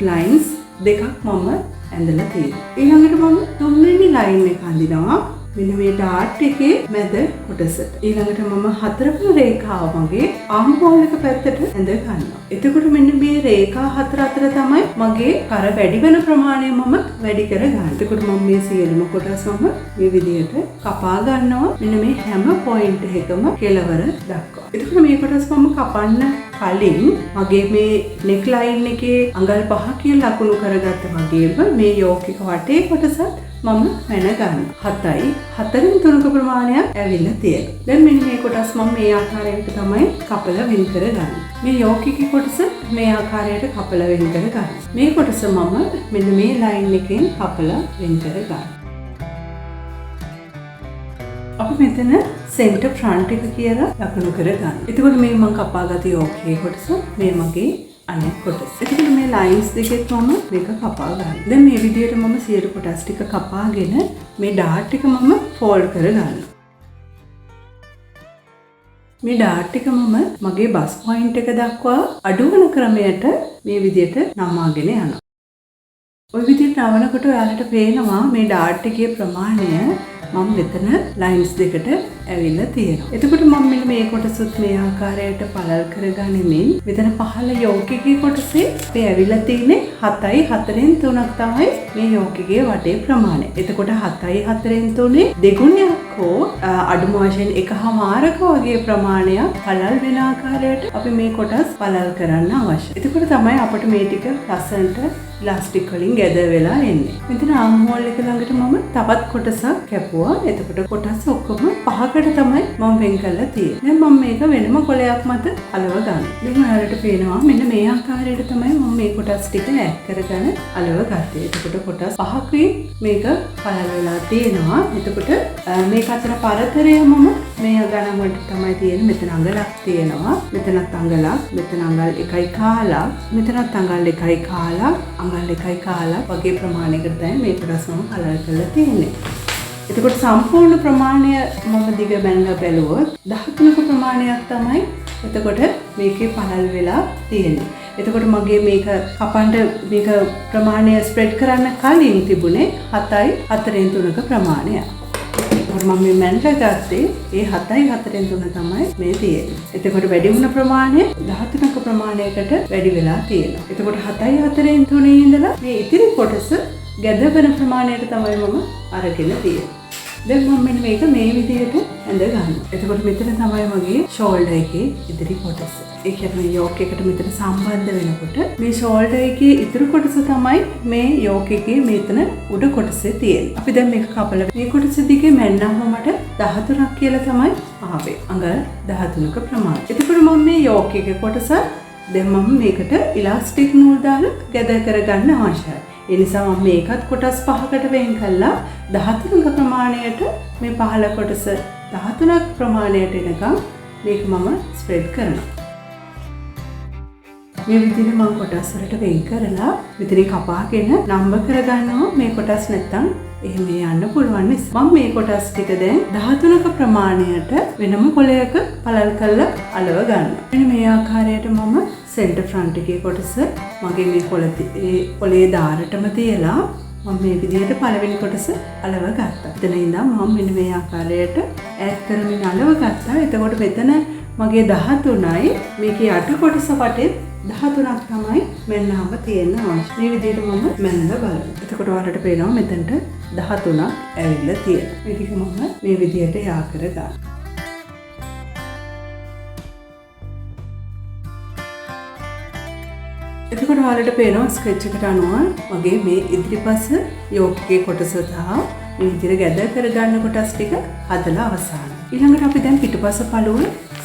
ලයින්ස් දෙකක් මම ඇඳලා තියෙනවා. ඊළඟට මම තුන්වෙනි ලයින් එක අඳිනවා මෙන්න මේ ඩාට් එකේ මැද කොටසට. ඊළඟට මම හතරවෙනි රේඛාව මගේ ආම් හෝල් එක පැත්තට ඇඳ ගන්නවා. එතකොට මෙන්න මේ රේඛා හතර අතර තමයි මගේ කර වැඩි වෙන ප්‍රමාණය මම වැඩි කර ගන්න. එතකොට මම මේ සියලුම කොටස් මම මේ විදිහට කපා ගන්නවා. මෙන්න මේ හැම පොයින්ට් එකකම කෙළවර දක්වා. එතකොට මේ කොටස් මම කපන්න කලින් මගේ මේ නෙක් ලයින් එකේ අඟල් 5 කියලා ලකුණු කරගත්ත වගේම මේ යෝගික වටේ කොටසත් මම මැන ගන්නවා. 7යි 4න් 3ක ප්‍රමාණයක් ඇවිල්ලා තියෙනවා. දැන් මෙන්න මේ කොටස් මම මේ ආකාරයට තමයි කපලා වෙන් කරගන්නේ. මේ යෝගික කොටස මේ ආකාරයට කපලා වෙන් කරගන්න. මේ කොටස මම මෙන්න මේ ලයින් එකෙන් කපලා වෙන් කරගන්නවා. අපි මෙතන සෙන්ටර් ෆ්‍රන්ට් එක කියලා ලකුණු කරගන්න. එතකොට මේ මම කපාගත්ත යෝගිකේ කොටස මේ මගේ අනෙක් කොටස. එතකොට මේ ලයින්ස් දෙකෙත් මම මේක කපා ගන්නවා. දැන් මේ විදිහට මම සියලු කොටස් ටික කපාගෙන මේ ඩාට් එක මම ෆෝල්ඩ් කරගන්නවා. මේ ඩාට් එක මම මගේ බස් පොයින්ට් එක දක්වා අඩුවන ක්‍රමයට මේ විදිහට නමාගෙන යනවා. ওই විදිහට නවනකොට ඔයාලට පේනවා මේ ඩාට් එකේ ප්‍රමාණය මම මෙතන ලයින්ස් දෙකට ඇවිල්ලා තියෙනවා. එතකොට මම මෙන්න මේ කොටසත් මේ ආකාරයට පළල් කරගනිමින් මෙතන පහළ යෝගිකේ කොටසේ මේ ඇවිල්ලා තියෙන්නේ 7යි 4න් 3ක් තමයි මේ යෝගිකේ වටේ ප්‍රමාණය. එතකොට 7යි 4න් 3 දෙගුණයක් හෝ අඩුම වශයෙන් 1/4ක වගේ ප්‍රමාණයක් පළල් වෙන ආකාරයට අපි මේ කොටස් පළල් කරන්න අවශ්‍යයි. එතකොට තමයි අපිට මේ ටික ලස්සනට ඉලාස්ටික් වලින් ගැද වෙලා එන්නේ. මෙතන ආම් හෝල් එක ළඟට මම තවත් කොටසක් කැපුවා. එතකොට කොටස් ඔක්කොම 5කට තමයි මම වෙන් කරලා තියෙන්නේ. දැන් මම මේක වෙනම කොලයක් මත අලව ගන්නවා. දැන් ඔයාලට පේනවා මෙන්න මේ ආකාරයට තමයි මම මේ කොටස් ටික ඈඩ් කරගෙන අලව ගත්තේ. එතකොට කොටස් 5කින් මේක පළල් වෙලා තියෙනවා. එතකොට මේක අතර පරතරය මම මේ ගණන් වලට තමයි තියෙන්නේ. මෙතන අඟලක් තියෙනවා. මෙතනත් අඟලක්, මෙතන අඟල් 1.5, මෙතනත් අඟල් 1.5, අඟල් 1.5 වගේ ප්‍රමාණයකට තමයි මේ කොටස් මම පළල් කරලා තියෙන්නේ. එතකොට සම්පූර්ණ ප්‍රමාණය මම දිග බැලලා බැලුවොත් 13ක ප්‍රමාණයක් තමයි එතකොට මේකේ පළල් වෙලා තියෙන්නේ. එතකොට මගේ මේක කපන්න මේක ප්‍රමාණය ස්ප්‍රෙඩ් කරන්න කලින් තිබුණේ 7යි 4න් 3ක ප්‍රමාණයක්. එතකොට මම මේ මැන්ලා ගත්තේ ඒ 7යි 4න් 3 තමයි මේ තියෙන්නේ. එතකොට වැඩි වුණ ප්‍රමාණය 13ක ප්‍රමාණයකට වැඩි වෙලා තියෙනවා. එතකොට 7යි 4න් 3 ඉඳලා මේ ඉතිරි කොටස ගැද වෙන ප්‍රමාණයට තමයි මම අරගෙන තියෙන්නේ. දැන් මම මෙන්න මේක මේ විදිහට ඇඳ ගන්නවා. එතකොට මෙතන තමයි මගේ ෂෝල්ඩර් එකේ ඉදිරි කොටස. ඒ කියන්නේ යෝක් එකට මෙතන සම්බන්ධ වෙනකොට මේ ෂෝල්ඩර් එකේ ඉතුරු කොටස තමයි මේ යෝක් එකේ මෙතන උඩ කොටසේ තියෙන්නේ. අපි දැන් මේක කපලා මේ කොටස දිගේ මැන්නම මට 13ක් කියලා තමයි ආවේ. අඟල් 13ක ප්‍රමාණය. එතකොට මම මේ යෝක් එකේ කොටස දැන් මම මේකට ඉලාස්ටික් නූල් දාලා ගැද කරගන්න අවශ්‍යයි. ඒ නිසා මම මේකත් කොටස් 5කට වෙන් කළා 13ක ප්‍රමාණයට මේ පහළ කොටස 13ක් ප්‍රමාණයට එනකම් මේක මම ස්ප්‍රෙඩ් කරනවා. මේ විදිහට මම කොටස් වලට වෙන් කරලා මෙතනින් කපාගෙන නම්බර් කරගන්නවා. මේ කොටස් නැත්තම් එහෙම යන්න පුළුවන් නිසා මම මේ කොටස් ටික දැන් 13ක ප්‍රමාණයට වෙනම කොලයක පළල් කරලා අලව ගන්නවා. මෙන්න මේ ආකාරයට මම සෙන්ටර් ෆ්‍රන්ට් එකේ කොටස මගේ මේ කොලේ දාරටම තියලා මම මේ විදිහට පළවෙනි කොටස අලව ගත්තා. එතන ඉඳන් මම මෙන්න මේ ආකාරයට ඈඩ් කරමින් අලව ගත්තා. එතකොට මෙතන මගේ 13යි මේකේ යට කොටස වටේ 13ක් තමයි මෙන්නම තියෙන්න අවශ්‍ය. මේ විදිහට මම මෙන්නලා බලනවා. එතකොට ඔයාලට පේනවා මෙතනට 13ක් ඇවිල්ලා තියෙනවා. මේ ටික මම මේ විදිහට යා කර ගන්නවා. එතකොට ඔයාලට පේනවා ස්කෙච් එකට අනුව මගේ මේ ඉදිරිපස යෝග්ගේ කොටස සහ මේ විදිහට ගැද කරගන්න කොටස් ටික හදලා අවසానයි. ඊළඟට අපි දැන් පිටුපස පළුව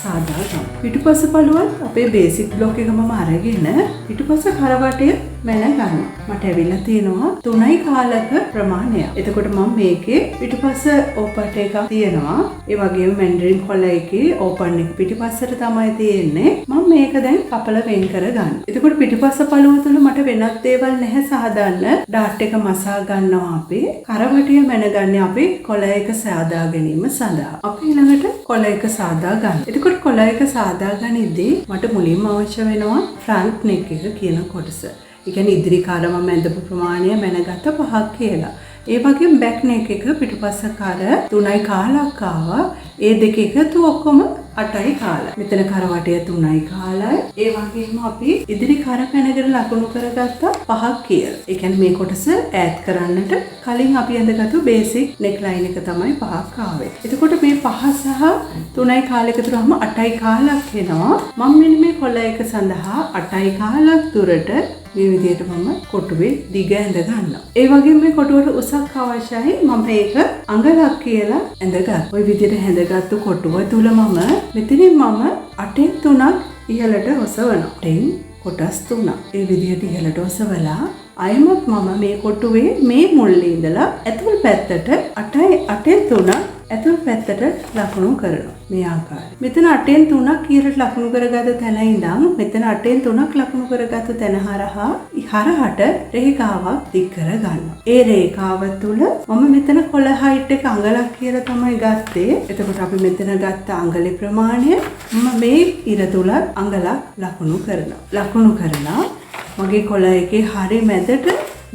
සාදා ගමු. පිටුපස පළුවත් අපේ බේසික් බ්ලොක් එක මම අරගෙන පිටුපස කරවටය මැන ගන්නවා. මට ඇවිල්ලා තියෙනවා 3යි කාලක ප්‍රමාණයක්. එතකොට මම මේකේ පිටුපස ඕපන් එකක් තියෙනවා. ඒ වගේම මැන්ඩරින් කොළ එකේ ඕපන් එක පිටුපසට තමයි තියෙන්නේ. මම මේක දැන් කපලා වෙන් කර ගන්නවා. එතකොට පිටුපස පළුව තුල මට වෙනත් දේවල් නැහැ සාදන්න. ඩාට් එක මසා ගන්නවා අපි. කරවටිය මැනගන්නේ අපි කොළ එක සාදා ගැනීම සඳහා. අපි ඊළඟට කොළ එක සාදා ගන්න. එතකොට කොළ එක සාදා ගනිද්දී මට මුලින්ම අවශ්‍ය වෙනවා ෆ්‍රන්ට් නෙක් එක කියන කොටස. ඒ කියන්නේ ඉදිරි කාල මම ඇඳපු ප්‍රමාණය මැනගත්ත 5ක් කියලා. ඒ වගේම බෑක් නෙක් එක පිටුපස කාල 3යි කාලක් ආවා. ඒ දෙක එකතු ඔක්කොම 8යි කාලයි. මෙතන කරවටය 3යි කාලයි. ඒ වගේම අපි ඉදිරි කර පැනගෙන ලකුණු කරගත්ත 5ක් කියලා. ඒ කියන්නේ මේ කොටස ඈඩ් කරන්නට කලින් අපි ඇඳගත්තු බේසික් නෙක් ලයින් එක තමයි 5ක් ආවේ. එතකොට මේ 5 සහ 3යි කාල එකතු කරාම 8යි කාලක් එනවා. මම මෙන්න මේ කොළ එක සඳහා 8යි කාලක් දුරට මේ විදිහට මම කොටුවේ දිග ඇඳ ගන්නවා. ඒ වගේම මේ කොටුවට උසක් අවශ්‍යයි. මම මේක අඟලක් කියලා ඇඳගත්තා. ওই විදිහට ඇඳගත්තු කොටුව තුල මම මෙතනින් මම 8න් 3ක් ඉහළට ඔසවනවා. 8න් කොටස් 3ක්. ඒ විදිහට ඉහළට ඔසවලා අයමත් මම මේ කොටුවේ මේ මුල්ලේ ඉඳලා ඇතුල් පැත්තට 8න් 3ක් ඇතුල් පැත්තට ලකුණු කරනවා. මේ ආකාරය. මෙතන 8න් 3ක් ඉහළට ලකුණු කරගත්ත තැන ඉඳන් මෙතන 8න් 3ක් ලකුණු කරගත්ත තැන හරහා හරහට රේඛාවක් දික් කර ගන්නවා. ඒ රේඛාව තුල මම මෙතන කොළ හයිට් එක අඟලක් කියලා තමයි ගත්තේ. එතකොට අපි මෙතන ගත්ත අඟලේ ප්‍රමාණය මම මේ ඉර තුල අඟලක් ලකුණු කරනවා. ලකුණු කරලා මගේ කොළ එකේ හරිය මැදට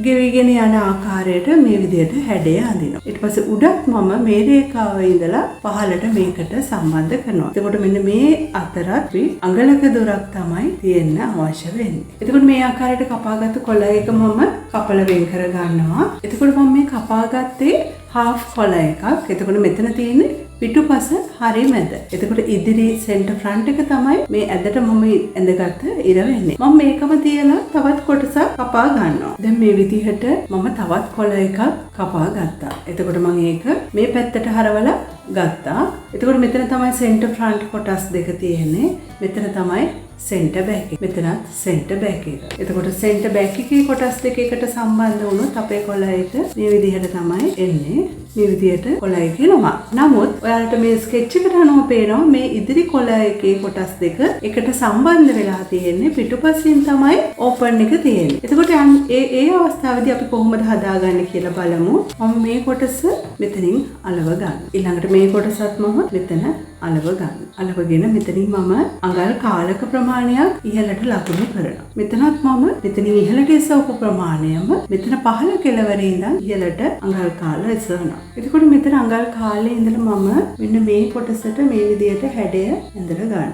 ගෙවිගෙන යන ආකාරයට මේ විදිහට හැඩය අඳිනවා. ඊට පස්සේ උඩත් මම මේ රේඛාවේ ඉඳලා පහළට මේකට සම්බන්ධ කරනවා. එතකොට මෙන්න මේ අතරත් අඟලක දොරක් තමයි තියෙන්න අවශ්‍ය වෙන්නේ. එතකොට මේ ආකාරයට කපාගත්තු කොළ එක මම කපලා වෙන් කර ගන්නවා. එතකොට මම මේ කපාගත්තේ half කොළ එකක්. එතකොට මෙතන තියෙන්නේ පිටුපස හරිය මැද. එතකොට ඉදිරි සෙන්ටර් ෆ්‍රන්ට් එක තමයි මේ ඇදට මම ඇඳගත්ත ඉර වෙන්නේ. මම මේකම තියලා තවත් කොටසක් කපා ගන්නවා. දැන් මේ විදිහට මම තවත් කොළ එකක් කපා ගත්තා. එතකොට මම ඒක මේ පැත්තට හරවලා ගත්තා. එතකොට මෙතන තමයි සෙන්ටර් ෆ්‍රන්ට් කොටස් දෙක තියෙන්නේ. මෙතන තමයි සෙන්ටර් බෑක් එක. මෙතනත් සෙන්ටර් බෑක් එක. එතකොට සෙන්ටර් බෑක් එකේ කොටස් දෙක එකට සම්බන්ධ වුණොත් අපේ කොළ එක මේ විදිහට තමයි එන්නේ. මේ විදිහට කොළ එක එනවා. නමුත් ඔයාලට මේ ස්කෙච් එකට අනුව පේනවා මේ ඉදිරි කොළ එකේ කොටස් දෙක එකට සම්බන්ධ වෙලා තියෙන්නේ පිටුපසින් තමයි ඕපන් එක තියෙන්නේ. එතකොට ඒ අවස්ථාවේදී අපි කොහොමද හදාගන්නේ කියලා බලමු. මම මේ කොටස මෙතනින් අලව ගන්න. ඊළඟට මේ කොටසත් මම මෙතන අලව ගන්න. අලවගෙන මෙතනින් මම අඟල් කාලක ප්‍රමාණයක් ඉහළට ලකුණු කරනවා. මෙතනත් මම මෙතනින් ඉහළට එසවපු ප්‍රමාණයම මෙතන පහළ කෙළවරේ ඉඳන් ඉහළට අඟල් කාල එසවනවා. එතකොට මෙතන අඟල් කාලේ ඉඳලා මම මෙන්න මේ කොටසට මේ විදිහට හැඩය ඇඳලා ගන්නවා.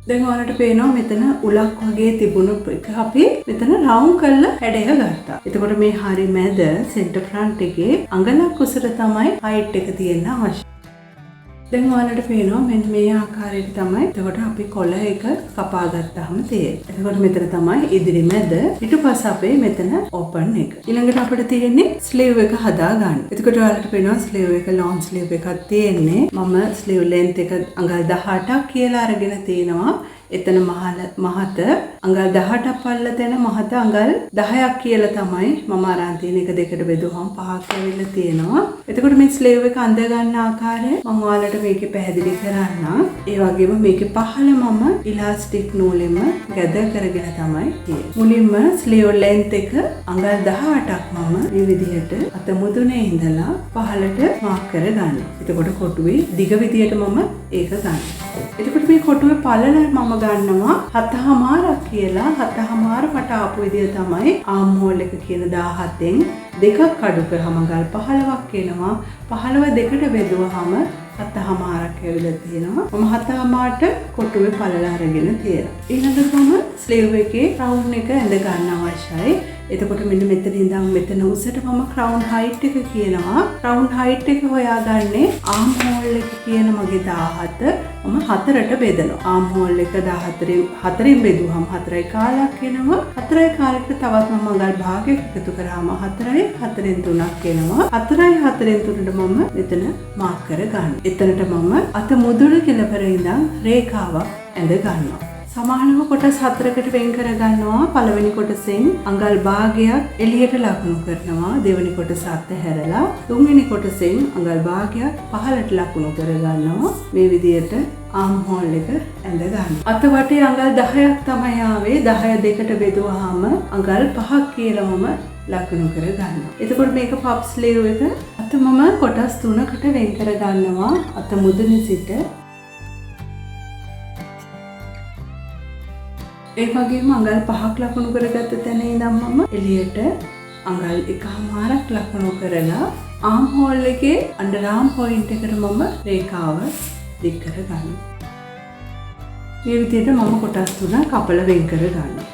දැන් ඔයාලට පේනවා මෙතන උලක් වගේ තිබුණු එක අපි මෙතන රවුන්ඩ් කරලා හැඩය ගත්තා. එතකොට මේ හරිය මැද සෙන්ටර් ෆ්‍රන්ට් එකේ අඟලක් උසට තමයි හයිට් එක තියෙන්න අවශ්‍ය. දැන් ඔයාලට පේනවා මෙන්න මේ ආකාරයට තමයි එතකොට අපි කොළ එක කපා ගත්තාම තියෙන්නේ. එතකොට මෙතන තමයි ඉදිරි මැද පිටුපස අපේ මෙතන ඕපන් එක. ඊළඟට අපිට තියෙන්නේ ස්ලීව් එක හදා ගන්න. එතකොට ඔයාලට පේනවා ස්ලීව් එක ලොන් ස්ලීව් එකක් තියෙන්නේ. මම ස්ලීව් ලෙන්ත් එක අඟල් 18ක් කියලා අරගෙන තිනවා. එතන මහත අඟල් 18ක් පල්ල තැන මහත අඟල් 10ක් කියලා තමයි මම අරන් තියෙන එක දෙකට බෙදුවහම 5ක් ඇවිල්ලා තියෙනවා. එතකොට මේ ස්ලීව් එක අඳ ගන්න ආකාරය මම ඔයාලට මේකේ පැහැදිලි කරන්නම්. ඒ වගේම මේකේ පහළ මම ඉලාස්ටික් නූලෙම ගැද කරගෙන තමයි තියෙන්නේ. මුලින්ම ස්ලීව් ලෙන්ත් එක අඟල් 18ක් මම මේ විදිහට අත මුදුනේ ඉඳලා පහළට මාක් කර ගන්නවා. එතකොට කොටුවේ දිග විදිහට මම ඒක ගන්නවා. එතකොට මේ කොටුවේ පළල මම ගන්නවා 7මාරක් කියලා. 7මාර මට ආපු විදිය තමයි ආම් හෝල් එක කියන 17න් දෙකක් අඩු කරාම අඟල් 15ක් එනවා. 15 දෙකට බෙදුවාම 7මාරක් ඇවිල්ලා තියෙනවා. මම 7මාරට කොටුවේ පළල අරගෙන තියෙනවා. ඊළඟට මම ස්ලීව් එකේ රවුන්ඩ් එක ඇඳ ගන්න අවශ්‍යයි. එතකොට මෙන්න මෙතන ඉඳන් මෙතන උසට මම ක්‍රවුන් හයිට් එක කියනවා. ක්‍රවුන් හයිට් එක හොයාගන්නේ ආම් හෝල් එක කියන මගේ 17 මම 4ට බෙදනවා. ආම් හෝල් එක 4න් බෙදුවහම 4යි කාලක් එනවා. 4යි කාලෙකට තවත් මම අඟල් භාගයක් එකතු කරාම 4යි 4න් 3ක් එනවා. 4යි 4න් 3ට මම මෙතන මාක් කර ගන්නවා. එතනට මම අත මුදුන කෙළවර ඉඳන් රේඛාවක් ඇඳ ගන්නවා. සමානව කොටස් 4කට වෙන් කර ගන්නවා. පළවෙනි කොටසෙන් අඟල් භාගයක් එළියට ලකුණු කරනවා. දෙවෙනි කොටස අතහැරලා තුන්වෙනි කොටසෙන් අඟල් භාගයක් පහළට ලකුණු කර ගන්නවා. මේ විදිහට ආම් හෝල් එක ඇඳ ගන්න. අත වටේ අඟල් 10ක් තමයි ආවේ. 10 දෙකට බෙදුවාම අඟල් 5ක් කියලා මම ලකුණු කර ගන්නවා. එතකොට මේක පප් ස්ලීව් එක අත මම කොටස් 3කට වෙන් කර ගන්නවා. අත මුදුනේ සිට ඒ වගේම අඟල් 5ක් ලකුණු කරගත්ත තැන ඉඳන් මම එළියට අඟල් 1මාරක් ලකුණු කරලා ආම් හෝල් එකේ අන්ඩර් ආම් පොයින්ට් එකට මම රේඛාව දික් කර ගන්නවා. මේ විදිහට මම කොටස් 3 කපලා වෙන් කර ගන්නවා.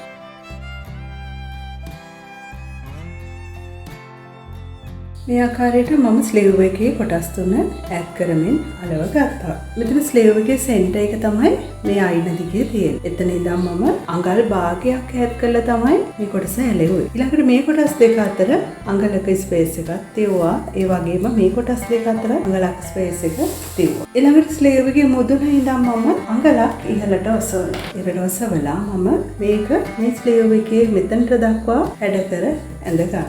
මේ ආකාරයට මම ස්ලීව් එකේ කොටස් 3 ඇඩ් කරමින් අලව ගත්තා. මෙතන ස්ලීව් එකේ සෙන්ටර් එක තමයි මේ අයින දිගේ තියෙන්නේ. එතන ඉඳන් මම අඟල් භාගයක් ඇඩ් කරලා තමයි මේ කොටස ඇලෙව්වේ. ඊළඟට මේ කොටස් දෙක අතර අඟලක ස්පේස් එකක් තියුවා. ඒ වගේම මේ කොටස් දෙක අතර අඟලක ස්පේස් එක තියුවා. ඊළඟට ස්ලීව් එකේ මුදුන ඉඳන් මම අඟලක් ඉහළට ඔසවනවා. ඊට ඔසවලා මම මේක මේ ස්ලීව් එකේ මෙතනට දක්වා ඇඩ කර ඇඳ ගන්නවා.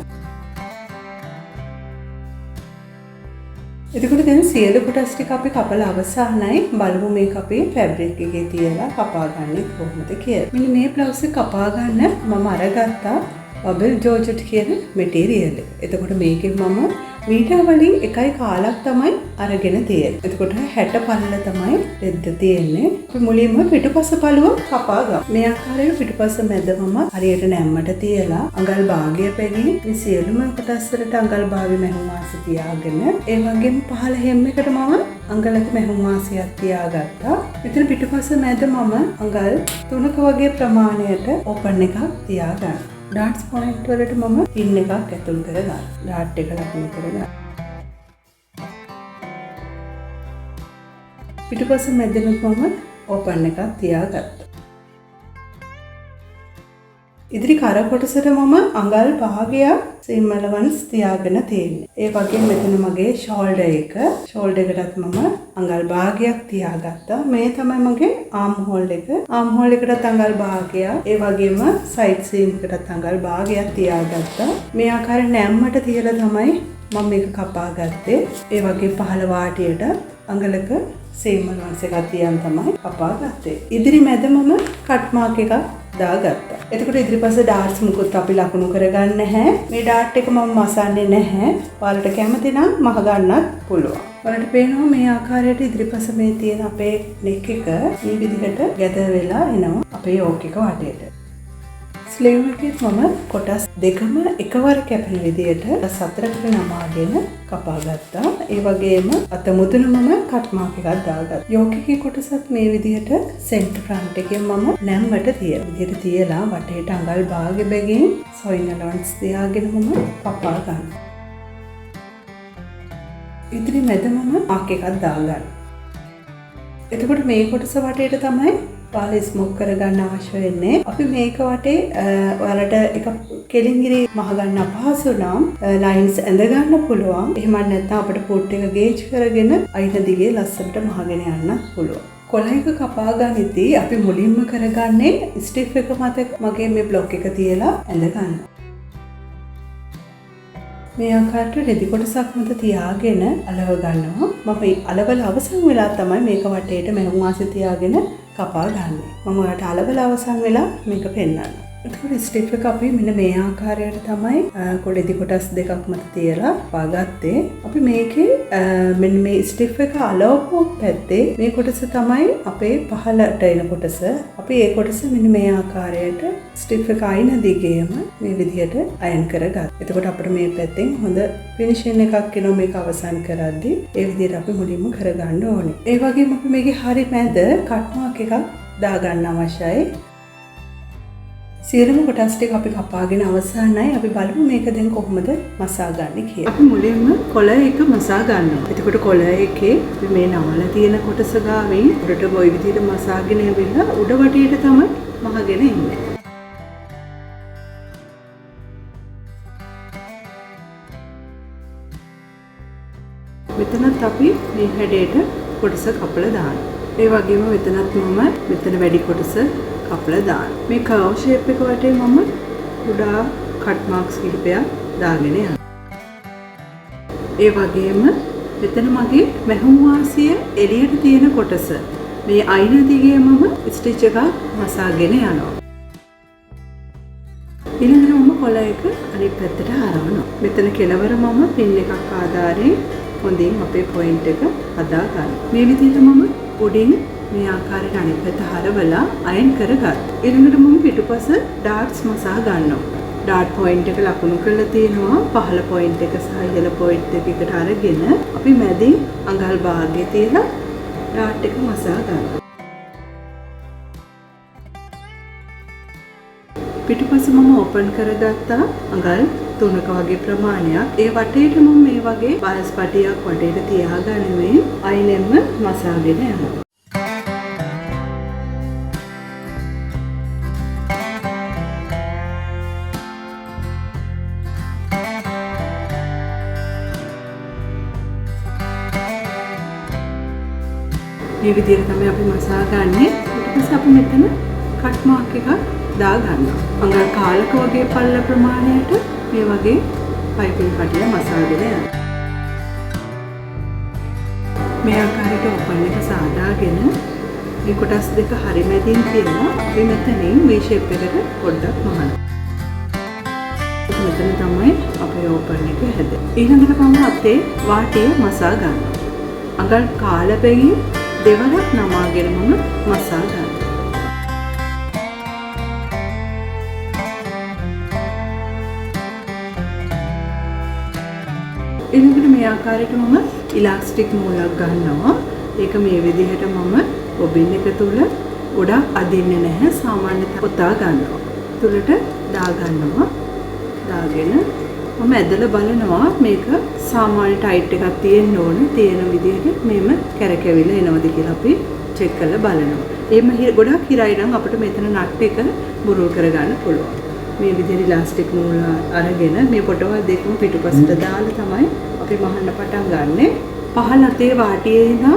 එතකොට දැන් සියලු කොටස් ටික අපි කපලා අවසానයි. බලමු මේක අපේ ෆැබ්‍රික් එකේ තියලා කපා ගන්න කොහොමද කියලා. මෙන්න මේ බ්ලවුස් එක කපා ගන්න මම අරගත්තා බබල් ජෝර්ජට් කියන මැටීරියල් එක. එතකොට මේකෙන් මම මීටර් වලින් 1.5ක් තමයි අරගෙන තියෙන්නේ. එතකොට 60 පල්ල තමයි රෙද්ද තියෙන්නේ. අපි මුලින්ම පිටුපස පළුව කපා ගමු. මේ ආකාරයට පිටුපස මැදම හරියට නැම්මට තියලා අඟල් භාගය පැගින් මේ සියලුම කොටස් වලට අඟල් භාගය මැහුම් වාසි තියාගෙන ඒ වගේම පහළ හැම් එකට මම අඟලක මැහුම් වාසියක් තියාගත්තා. මෙතන පිටුපස මැද මම අඟල් 3ක වගේ ප්‍රමාණයට ඕපන් එකක් තියාගන්නවා. ඩාට්ස් පොයින්ට් වලට මම පින් එකක් ඇතුල් කරගන්නවා. ඩාට් එක ලකුණු කරගන්නවා. පිටුපස මැදෙනුත් මම ඕපන් එකක් තියාගත්තා. ඉදිරි කර කොටසට මම අඟල් භාගයක් සීම් ඇලවන්ස් තියාගෙන තියෙන්නේ. ඒ වගේම මෙතන මගේ ෂෝල්ඩර් එකටත් මම අඟල් භාගයක් තියාගත්තා. මේ තමයි මගේ ආම් හෝල් එක. ආම් හෝල් එකටත් අඟල් භාගයක්, ඒ වගේම සයිඩ් සීම් එකටත් අඟල් භාගයක් තියාගත්තා. මේ ආකාරයෙන් නැම්මට තියලා තමයි මම මේක කපා ගත්තේ. ඒ වගේ පහළ වාටියට අඟලක සීම් ඇලවන්ස් එකක් තියන් තමයි කපා ගත්තේ. ඉදිරි මැද මම කට් මාක් එකක් දාගත්තා. එතකොට ඉදිරිපස ඩාර්ට්ස් මුකුත් අපි ලකුණු කරගන්න නැහැ. මේ ඩාර්ට් එක මම මසන්නේ නැහැ. ඔයාලට කැමති නම් මහ ගන්නත් පුළුවන්. ඔයාලට පේනවා මේ ආකාරයට ඉදිරිපස මේ තියෙන අපේ නෙක් එක මේ විදිහට ගැදර වෙලා එනවා අපේ යෝක් එක වටේට. ස්ලීව් එකේ මම කොටස් දෙකම එකවර කැපෙන විදිහට සතරකට නමාගෙන කපා ගත්තා. ඒ වගේම අත මුදුන මම කට් මාක් එකක් දාගත්තා. යෝක් එකේ කොටසත් මේ විදිහට සෙන්ටර් ෆ්‍රන්ට් එකෙන් මම නැම්මට විදිහට තියලා වටේට අඟල් භාගෙ බැගින් සොයින් ඇලවන්ස් තියාගෙන මම කපා ගන්නවා. ඉදිරි මැද මම මාක් එකක් දාගන්නවා. එතකොට මේ කොටස වටේට තමයි ඔයාලා ස්මෝක් කරගන්න අවශ්‍ය වෙන්නේ. අපි මේක වටේ ඔයාලට එක කෙලින්ගිරි මහ ගන්න අපහසු නම් ලයින්ස් ඇඳ ගන්න පුළුවන්. එහෙම නැත්නම් අපිට පොට් එක ගේජ් කරගෙන අයින දිගේ ලස්සනට මහගෙන යන්න පුළුවන්. කොළ එක කපා ගනිද්දී අපි මුලින්ම කරගන්නේ ස්ටිෆ් එක මත මගේ මේ බ්ලොක් එක තියලා ඇඳ ගන්න. මේ ආකාරයට රෙදි කොටසක් මත තියාගෙන අලව ගන්නවා. මම අලවල අවසන් වෙලා තමයි මේක වටේට මෙහෙම වාසිය තියාගෙන කපා ගන්නෙ. මම ඔයාලට අලවල අවසන් වෙලා මේක පෙන්නන්නම්. එතකොට ස්ටිෆ් එක අපි මෙන්න මේ ආකාරයට තමයි රෙදි කොටස් දෙකක් මත තියලා පාගත්තේ. අපි මේකේ මෙන්න මේ ස්ටිෆ් එක අලවපු පැත්තේ මේ කොටස තමයි අපේ පහළට එන කොටස. අපි ඒ කොටස මෙන්න මේ ආකාරයට ස්ටිෆ් එක අයින දිගේම මේ විදිහට අයන් කරගත්තා. එතකොට අපිට මේ පැත්තෙන් හොඳ ෆිනිෂින් එකක් එනවා මේක අවසන් කරද්දී. ඒ විදිහට අපි මුලින්ම කරගන්න ඕනේ. ඒ වගේම අපි මේකේ හරි මැද කට් මාක් එකක් දාගන්න අවශ්‍යයි. සියලුම කොටස් ටික අපි කපාගෙන අවසానයි. අපි බලමු මේක දැන් කොහොමද මසා ගන්න කියලා. අපි මුලින්ම කොළ එක මසා ගන්නවා. එතකොට කොළ එකේ මේ නවල තියෙන කොටස ගාවින් උඩට ওই විදිහට මසාගෙන ඇවිල්ලා උඩ වටේට තමයි මහගෙන ඉන්නේ. මෙතනත් අපි මේ හැඩයට කොටස කපලා දානවා. ඒ වගේම මෙතනත් මම මෙතන වැඩි කොටස කපලා දාන්න. මේ කර්ව් ෂේප් එක වටේ මම කුඩා කට් මාක්ස් කිහිපයක් දාගෙන යනවා. ඒ වගේම මෙතන මගේ මැහුම් වාසිය එළියට තියෙන කොටස මේ අයින දිගේ මම ස්ටිච් එකක් මසාගෙන යනවා. ඊළඟට මම කොළ එක අනිත් පැත්තට හරවනවා. මෙතන කෙළවර මම පින් එකක් ආධාරයෙන් හොඳින් අපේ පොයින්ට් එක හදා ගන්නවා. මේ විදිහට මම උඩින් මේ ආකාරයට අනිත් පැත්ත හරවලා අයන් කරගත්තා. ඊළඟට මම පිටුපස ඩාට්ස් මසා ගන්නවා. ඩාට් පොයින්ට් එක ලකුණු කරලා තියෙනවා. පහළ පොයින්ට් එක සහ ඉහළ පොයින්ට් එකකට අරගෙන අපි මැදින් අඟල් භාගයේ තියලා ඩාට් එක මසා ගන්නවා. පිටුපස මම ඕපන් කරගත්තා අඟල් 3ක වගේ ප්‍රමාණයක්. ඒ වටේට මම මේ වගේ බයස් පටියක් වටේට තියාගනිමින් අයිනෙන්ම මසාගෙන යනවා. මේ විදිහට තමයි අපි මසා ගන්නෙ. ඊට පස්සේ අපි මෙතන කට් මාක් එකක් දා ගන්නවා. අඟල් කාලක වගේ පල්ල ප්‍රමාණයට මේ වගේ පයිපින් පටිය මසාගෙන යනවා. මේ ආකාරයට ඕපන් එක සාදාගෙන මේ කොටස් දෙක හරි මැදින් තියලා අපි මෙතනින් V shape එකට පොඩ්ඩක් මහනවා. මෙතන තමයි අපේ ඕපන් එක හැදෙන්නේ. ඊළඟට මම අතේ වාටිය මසා ගන්නවා. අඟල් කාලපෙකින් දෙවරක් නමාගෙන මම මසා ගන්නවා. ඊළඟට මේ ආකාරයට මම ඉලාස්ටික් නූලක් ගන්නවා. ඒක මේ විදිහට මම බොබින් එක තුල ගොඩක් අදින්නේ නැහැ. සාමාන්‍ය පොතා ගන්නවා. තුලට දා ගන්නවා. දාගෙන මම ඇදලා බලනවා මේක සාමාන්‍ය ටයිට් එකක් තියෙන්න ඕන. තියෙන විදිහට මෙහෙම කැරකෙවිලා එනවද කියලා අපි චෙක් කරලා බලනවා. එහෙම ගොඩක් හිරයි නම් අපිට මෙතන නට් එක බුරුල් කරගන්න පුළුවන්. මේ විදිහට ඉලාස්ටික් නූල් අරගෙන මේ පොටවල් දෙකම පිටුපසට දාලා තමයි අපි මහන්න පටන් ගන්නෙ. පහළ අතේ වාටියේ ඉඳන්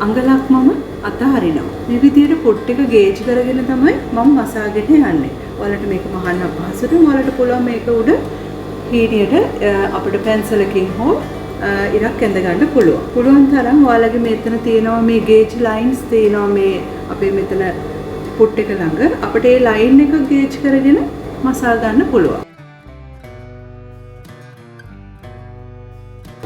අඟලක් මම අතහරිනවා. මේ විදිහට පොට් එක ගේජ් කරගෙන තමයි මම මසාගෙන යන්නේ. ඔයාලට මේක මහන්න අපහසුට ඔයාලට පුළුවන් මේක උඩ හීනියට අපිට පැන්සලකින් හෝ ඉරක් ඇඳ ගන්න පුළුවන්. පුළුවන් තරම් ඔයාලගේ මෙතන තියෙනවා මේ ගේජ් ලයින්ස් තියෙනවා මේ අපේ මෙතන පොට් එක ළඟ. අපිට ඒ ලයින් එක ගේජ් කරගෙන මසා ගන්න පුළුවන්.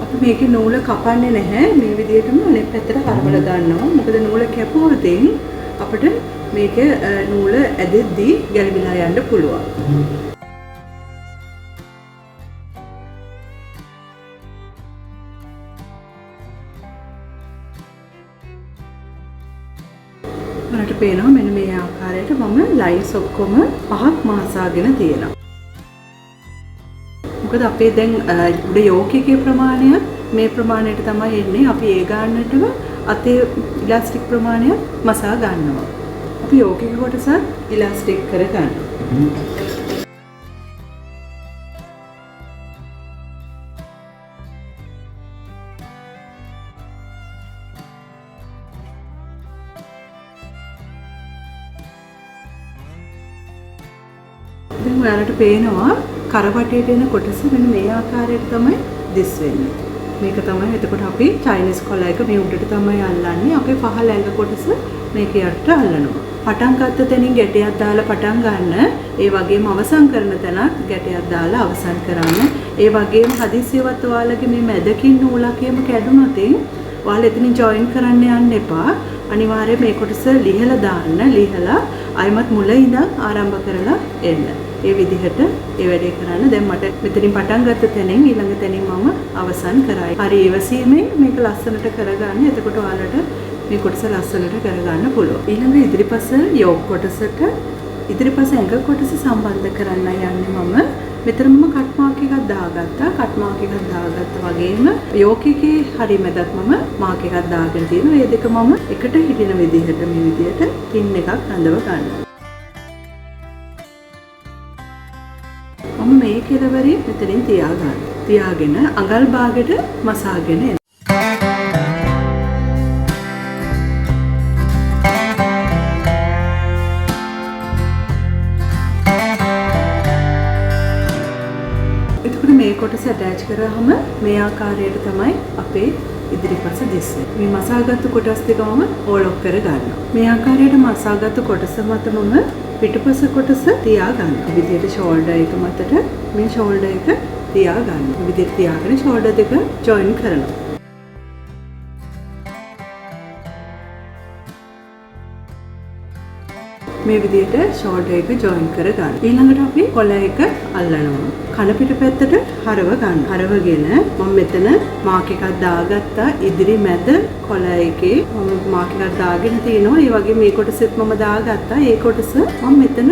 අපි මේකේ නූල කපන්නේ නැහැ. මේ විදිහටම අනෙක් පැත්තට හරවලා ගන්නවා. මොකද නූල කැපුවොත් අපිට මේක නූල ඇදෙද්දී ගැලවිලා යන්න පුළුවන්. මට පේනවා මෙන්න මේ ආකාරයට මම ලයින්ස් ඔක්කොම පහක් මාසාගෙන තියෙනවා. මොකද අපේ දැන් උඩ යෝක් එකේ ප්‍රමාණය මේ ප්‍රමාණයට තමයි එන්නේ. අපි ඒ ගන්නටම අතේ ඉලාස්ටික් ප්‍රමාණය මසා ගන්නවා. අපි යෝක් එකේ කොටස ඉලාස්ටික් කර ගන්නවා. දැන් ඔයාලට පේනවා කරවටේට එන කොටස මෙන්න මේ ආකාරයට තමයි දිස් වෙන්නේ. මේක තමයි එතකොට අපි චයිනීස් කොළයක මේ උඩට තමයි අල්ලන්නේ. අපේ පහළ ඇඟ කොටස මේක යට අල්ලනවා. පටන් ගත්ත තැනින් ගැටයක් දාලා පටන් ගන්න. ඒ වගේම අවසන් කරන තැනත් ගැටයක් දාලා අවසන් කරන්න. ඒ වගේම හදිසියවත් ඔයාලගේ මේ මැදකින් නූලකේම කැඩුනොත් ඔයාලා එතනින් ජොයින් කරන්න යන්න එපා. අනිවාර්යයෙන් මේ කොටස ලිහලා දාන්න. ලිහලා ආයමත් මුල ඉඳන් ආරම්භ කරලා එන්න. ඒ විදිහට ඒ වැඩේ කරන්න. දැන් මට මෙතනින් පටන් ගත්ත තැනින් ඊළඟ තැනින් මම අවසන් කරයි. හරි ඉවසීමෙන් මේක ලස්සනට කරගන්න. එතකොට ඔයාලට මේ කොටස ලස්සනට කරගන්න පුළුවන්. ඊළඟ ඉදිරිපස යෝග් කොටසට ඉදිරිපස ඇඟ කොටස සම්බන්ධ කරන්න යන්නේ මම. මෙතන මම කට් මාක් එකක් දාගත්තා. කට් මාක් එකක් දාගත්තා වගේම යෝග් එකේ හරි මැදත් මම මාක් එකක් දාගෙන තියෙනවා. මේ දෙක මම එකට හිටින විදිහට මේ විදිහට පින් එකක් අඳව ගන්නවා. මම මේ කෙලවරේ මෙතනින් තියාගෙන අඟල් භාගෙට මසාගෙන එනවා. එතකොට මේ කොටස ඇටච් කරාම මේ ආකාරයට තමයි අපේ ඉදිරිපස දිස්සේ. මේ මසාගත්තු කොටස් දෙකම ඕලොක් කර ගන්නවා. මේ ආකාරයට මසාගත්තු කොටස මත මම පිටුපස කොටස තියා ගන්නවා. විදියට ෂෝල්ඩර් එක මතට මේ ෂෝල්ඩර් එක තියා ගන්නවා. විදියට තියාගෙන ෂෝල්ඩර් දෙක ජොයින් කරනවා. මේ විදියට ෂෝල්ඩර් එක ජොයින් කර ගන්න. ඊළඟට අපි කොළ එක අල්ලනවා. කන පිට පැත්තට හරව ගන්න. හරවගෙන මම මෙතන මාක් එකක් දාගත්තා. ඉදිරි මැද කොළ එකේ මම මාක් එකක් දාගෙන තිනවා. ඒ වගේ මේ කොටසෙත් මම දාගත්තා. ඒ කොටස මම මෙතන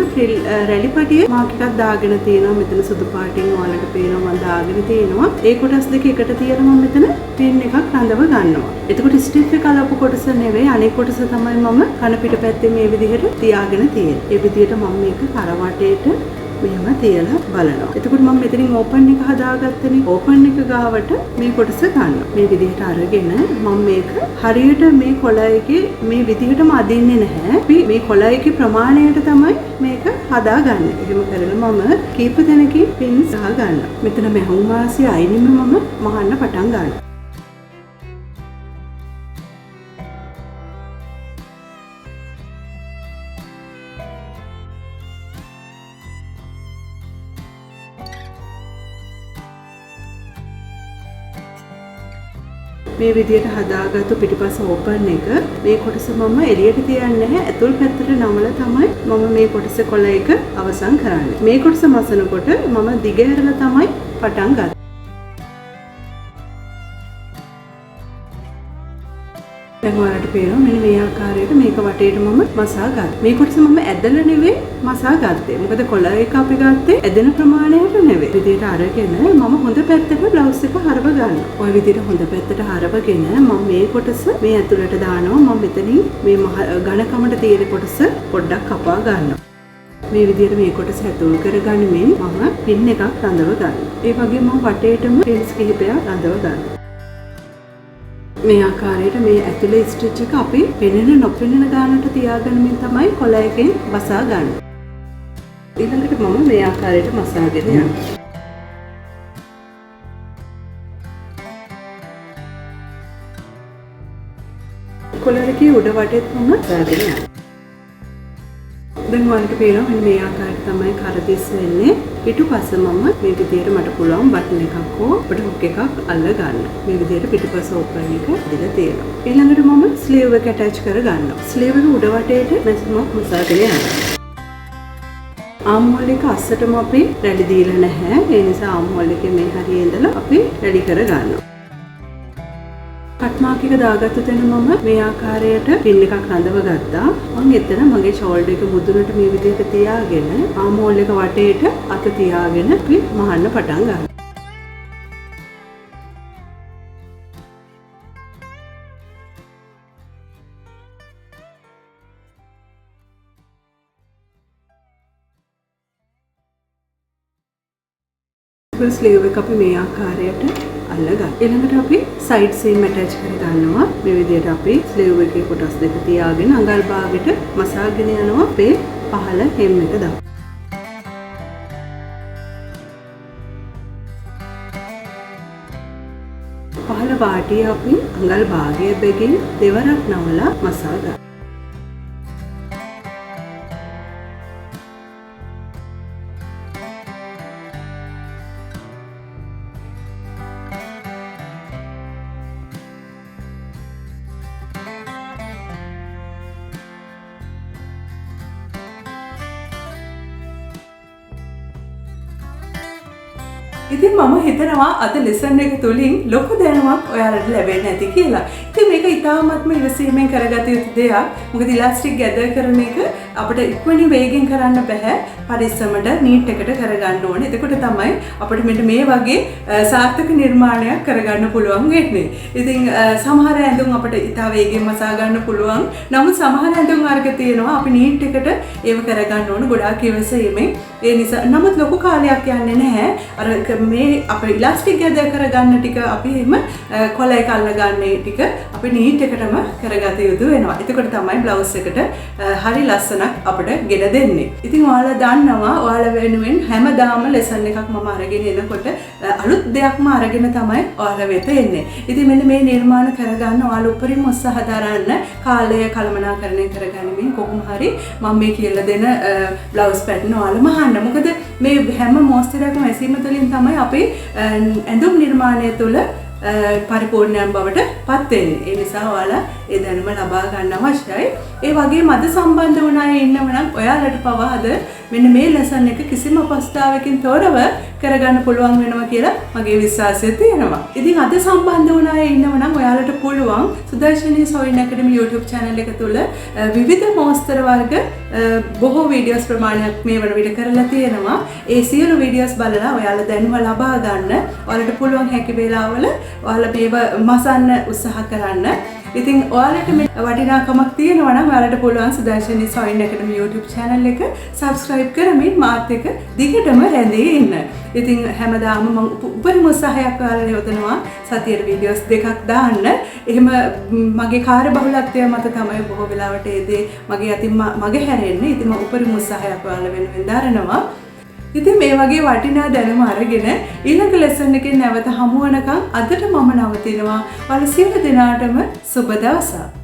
රැලි පටියේ මාක් එකක් දාගෙන තිනවා. මෙතන සුදු පාටින් ඔයාලට පේනවා මම දාගෙන තිනවා. ඒ කොටස් දෙක එකට තියලා මම මෙතන පින් එකක් රඳව ගන්නවා. එතකොට ස්ටිච් එක අලපු කොටස නෙවෙයි අනෙක් කොටස තමයි මම කන පිට පැත්තේ මේ විදිහට තියාගෙන තියෙන්නේ. ඒ විදිහට මම මේක කරවටේට මෙහෙම තියලා බලනවා. එතකොට මම මෙතනින් ඕපන් එක හදාගත්තනේ. ඕපන් එක ගාවට මේ කොටස ගන්නවා. මේ විදිහට අරගෙන මම මේක හරියට මේ කොළ එකේ මේ විදිහටම අදින්නේ නැහැ. අපි මේ කොළ එකේ ප්‍රමාණයට තමයි මේක හදාගන්නේ. එහෙම කරලා මම කීප දෙනකින් පින් සහ ගන්නවා. මෙතන මහුම් වාසිය අයිනින්ම මම මහන්න පටන් ගන්නවා. මේ විදියට හදාගත්තු පිටිපස්ස ඕපන් එක මේ කොටස මම එළියට තියන්නේ නැහැ. ඇතුල් පැත්තට නමලා තමයි මම මේ කොටස කොළ එක අවසන් කරන්නේ. මේ කොටස මසනකොට මම දිග ඇරලා තමයි පටන් ගත්තේ. දැන් ඔයාලට පේනවා මෙන්න මේ ආකාරයට මේක වටේට මම මසා ගත්තා. මේ කොටස මම ඇදලා නෙවෙයි මසා ගත්තේ. මොකද කොළ එක අපි ගත්තේ ඇදෙන ප්‍රමාණයට නෙවෙයි. විදියට අරගෙන මම හොඳ පැත්තට බ්ලවුස් එක හරව ගන්නවා. ඔය විදියට හොඳ පැත්තට හරවගෙන මම මේ කොටස මේ ඇතුළට දානවා. මම මෙතනින් මේ ඝනකමට තියෙන කොටස පොඩ්ඩක් කපා ගන්නවා. මේ විදියට මේ කොටස ඇතුල් කරගනිමින් මම පින් එකක් රඳව ගන්නවා. ඒ වගේම මම වටේටම පින්ස් කිහිපයක් රඳව ගන්නවා. මේ ආකාරයට මේ ඇතුලේ ස්ටිච් එක අපි පෙනෙන නොපෙනෙන ගානට තියාගන්නමින් තමයි කොළ එකෙන් වසා ගන්න. ඊළඟට මම මේ ආකාරයට මසාගෙන යනවා. කොළ එකේ උඩ වටේත් මම දාගෙන යනවා. දැන් ඔයාලට පේනවා මෙන්න මේ ආකාරයට තමයි කර දිස් වෙන්නේ. පිටුපස මම මේ විදියට මට පුළුවන් බටන් එකක් හෝ හුක් එකක් අල්ල ගන්න. මේ විදියට පිටුපස ඕපන් එක දිලා තියෙනවා. ඊළඟට මම ස්ලීව් එක ඇටච් කර ගන්නවා. ස්ලීව් එක උඩ වටේට මැස්මක් මසාගෙන යනවා. ආම් හෝල් එක අස්සටම අපි රැලි දීලා නැහැ. ඒ නිසා ආම් හෝල් එකේ මේ හරියේ ඉඳලා අපි රෙඩි කර ගන්නවා. කට් මාක් එක දාගත්ත තැන මම මේ ආකාරයට පින් එකක් රඳව ගත්තා. මම එතන මගේ ෂෝල්ඩර් එක මුදුනට මේ විදිහට තියාගෙන ආම් හෝල් එක වටේට අත තියාගෙන අපි මහන්න පටන් ගන්නවා. ස්ලීව් එක අපි මේ ආකාරයට අල්ලගන්න. ඊළඟට අපි සයිඩ් සීම් ඇටච් කර ගන්නවා. මේ විදිහට අපි ස්ලීව් එකේ කොටස් දෙක තියාගෙන අඟල් භාගෙට මසාගෙන යනවා අපේ පහළ හෙම් එක දාන්න. අඟල් වාටිය අපින් අඟල් භාගය බෙගින් දෙවරක් නවලා මසා ගන්න. ඉතින් මම හිතනවා අද ලෙසන් එක තුලින් ලොකු දැනුමක් ඔයාලට ලැබෙන්නේ නැති කියලා. ඉතින් මේක ඉතාමත්ම ඉවසීමෙන් කරගත යුතු දෙයක්. මොකද ඉලාස්ටික් ගැදර් කරන එක අපිට ඉක්මනින් වේගෙන් කරන්න බෑ. පරිස්සමට නීට් එකට කරගන්න ඕනේ. එතකොට තමයි අපිට මෙන්න මේ වගේ සාර්ථක නිර්මාණයක් කරගන්න පුළුවන් වෙන්නේ. ඉතින් සමහර ඇඳුම් අපිට ඉතා වේගෙන් මසා ගන්න පුළුවන්. නමුත් සමහර ඇඳුම් වර්ග තියෙනවා අපි නීට් එකට ඒව කරගන්න ඕන ගොඩාක් ඉවසීමෙන්. ඒ නිසා නමුත් ලොකු කාලයක් යන්නේ නැහැ. අර මේ අපේ ඉලාස්ටික් ගැදර් කරගන්න ටික අපි එම කොළ එක අල්ලගන්නේ ටික අපි නීට් එකටම කරගත යුතු වෙනවා. එතකොට තමයි බ්ලවුස් එකට හරි ලස්සනක් අපිට ගෙඩ දෙන්නේ. ඉතින් ඔයාලා දන්නවා ඔයාලා වෙනුවෙන් හැමදාම ලෙසන් එකක් මම අරගෙන එනකොට අලුත් දෙයක්ම අරගෙන තමයි ඔයාලා වෙත එන්නේ. ඉතින් මෙන්න මේ නිර්මාණ කරගන්න ඔයාලා උපරිම උත්සාහ දරන්න කාලය කළමනාකරණය කරගනිමින් කොහොම හරි මම මේ කියලා දෙන බ්ලවුස් පැටර්න් ඔයාලා මහන්න. මොකද මේ හැම මොස්තරයක්ම ඇසීම තුළින් තමයි අපේ ඇඳුම් නිර්මාණය තුළ පරිපූර්ණයක් බවට පත් වෙන්නේ. ඒ නිසා ඔයාලා ඒ දැනුම ලබා ගන්න අවශ්‍යයි. ඒ වගේම අද සම්බන්ධ වුණ අය ඉන්නව නම් ඔයාලට පවා අද මෙන්න මේ ලෙසන් එක කිසිම අපස්ථාවකින් තොරව කරගන්න පුළුවන් වෙනවා කියලා මගේ විශ්වාසය තියෙනවා. ඉතින් අද සම්බන්ධ වුණ අය ඉන්නව නම් ඔයාලට පුළුවන් සුදර්ශනී සොයින් ඇකඩමි YouTube channel එක තුල විවිධ මොස්තර වර්ග බොහෝ වීඩියෝස් ප්‍රමාණයක් මේ වන විට කරලා තියෙනවා. ඒ සියලු වීඩියෝස් බලලා ඔයාලා දැනුම ලබා ගන්න ඔයාලට පුළුවන් හැකි වෙලාවල ඔයාලා මේව මසන්න උත්සාහ කරන්න. ඉතින් ඔයාලට මේ වටිනාකමක් තියෙනවා නම් ඔයාලට පුළුවන් සුදර්ශනී සොයින් ඇකඩමි YouTube channel එක subscribe කරමින් මාත් එක්ක දිගටම රැඳී ඉන්න. ඉතින් හැමදාම මම උපරිම උත්සාහයක් ඔයාලට යොදනවා සතියේ වීඩියෝස් දෙකක් දාන්න. එහෙම මගේ කාර්යබහුලත්වය මත තමයි බොහෝ වෙලාවට ඒ දේ මගේ අතින් මගේ හැරෙන්නේ. ඉතින් මම උපරිම උත්සාහයක් ඔයාලා වෙනුවෙන් දරනවා. ඉතින් මේ වගේ වටිනා දැනුම අරගෙන ඊළඟ ලෙසන් එකෙන් නැවත හමු වෙනකන් අදට මම නවතිනවා. ඔයාලා සියලු දෙනාටම සුබ දවසක්.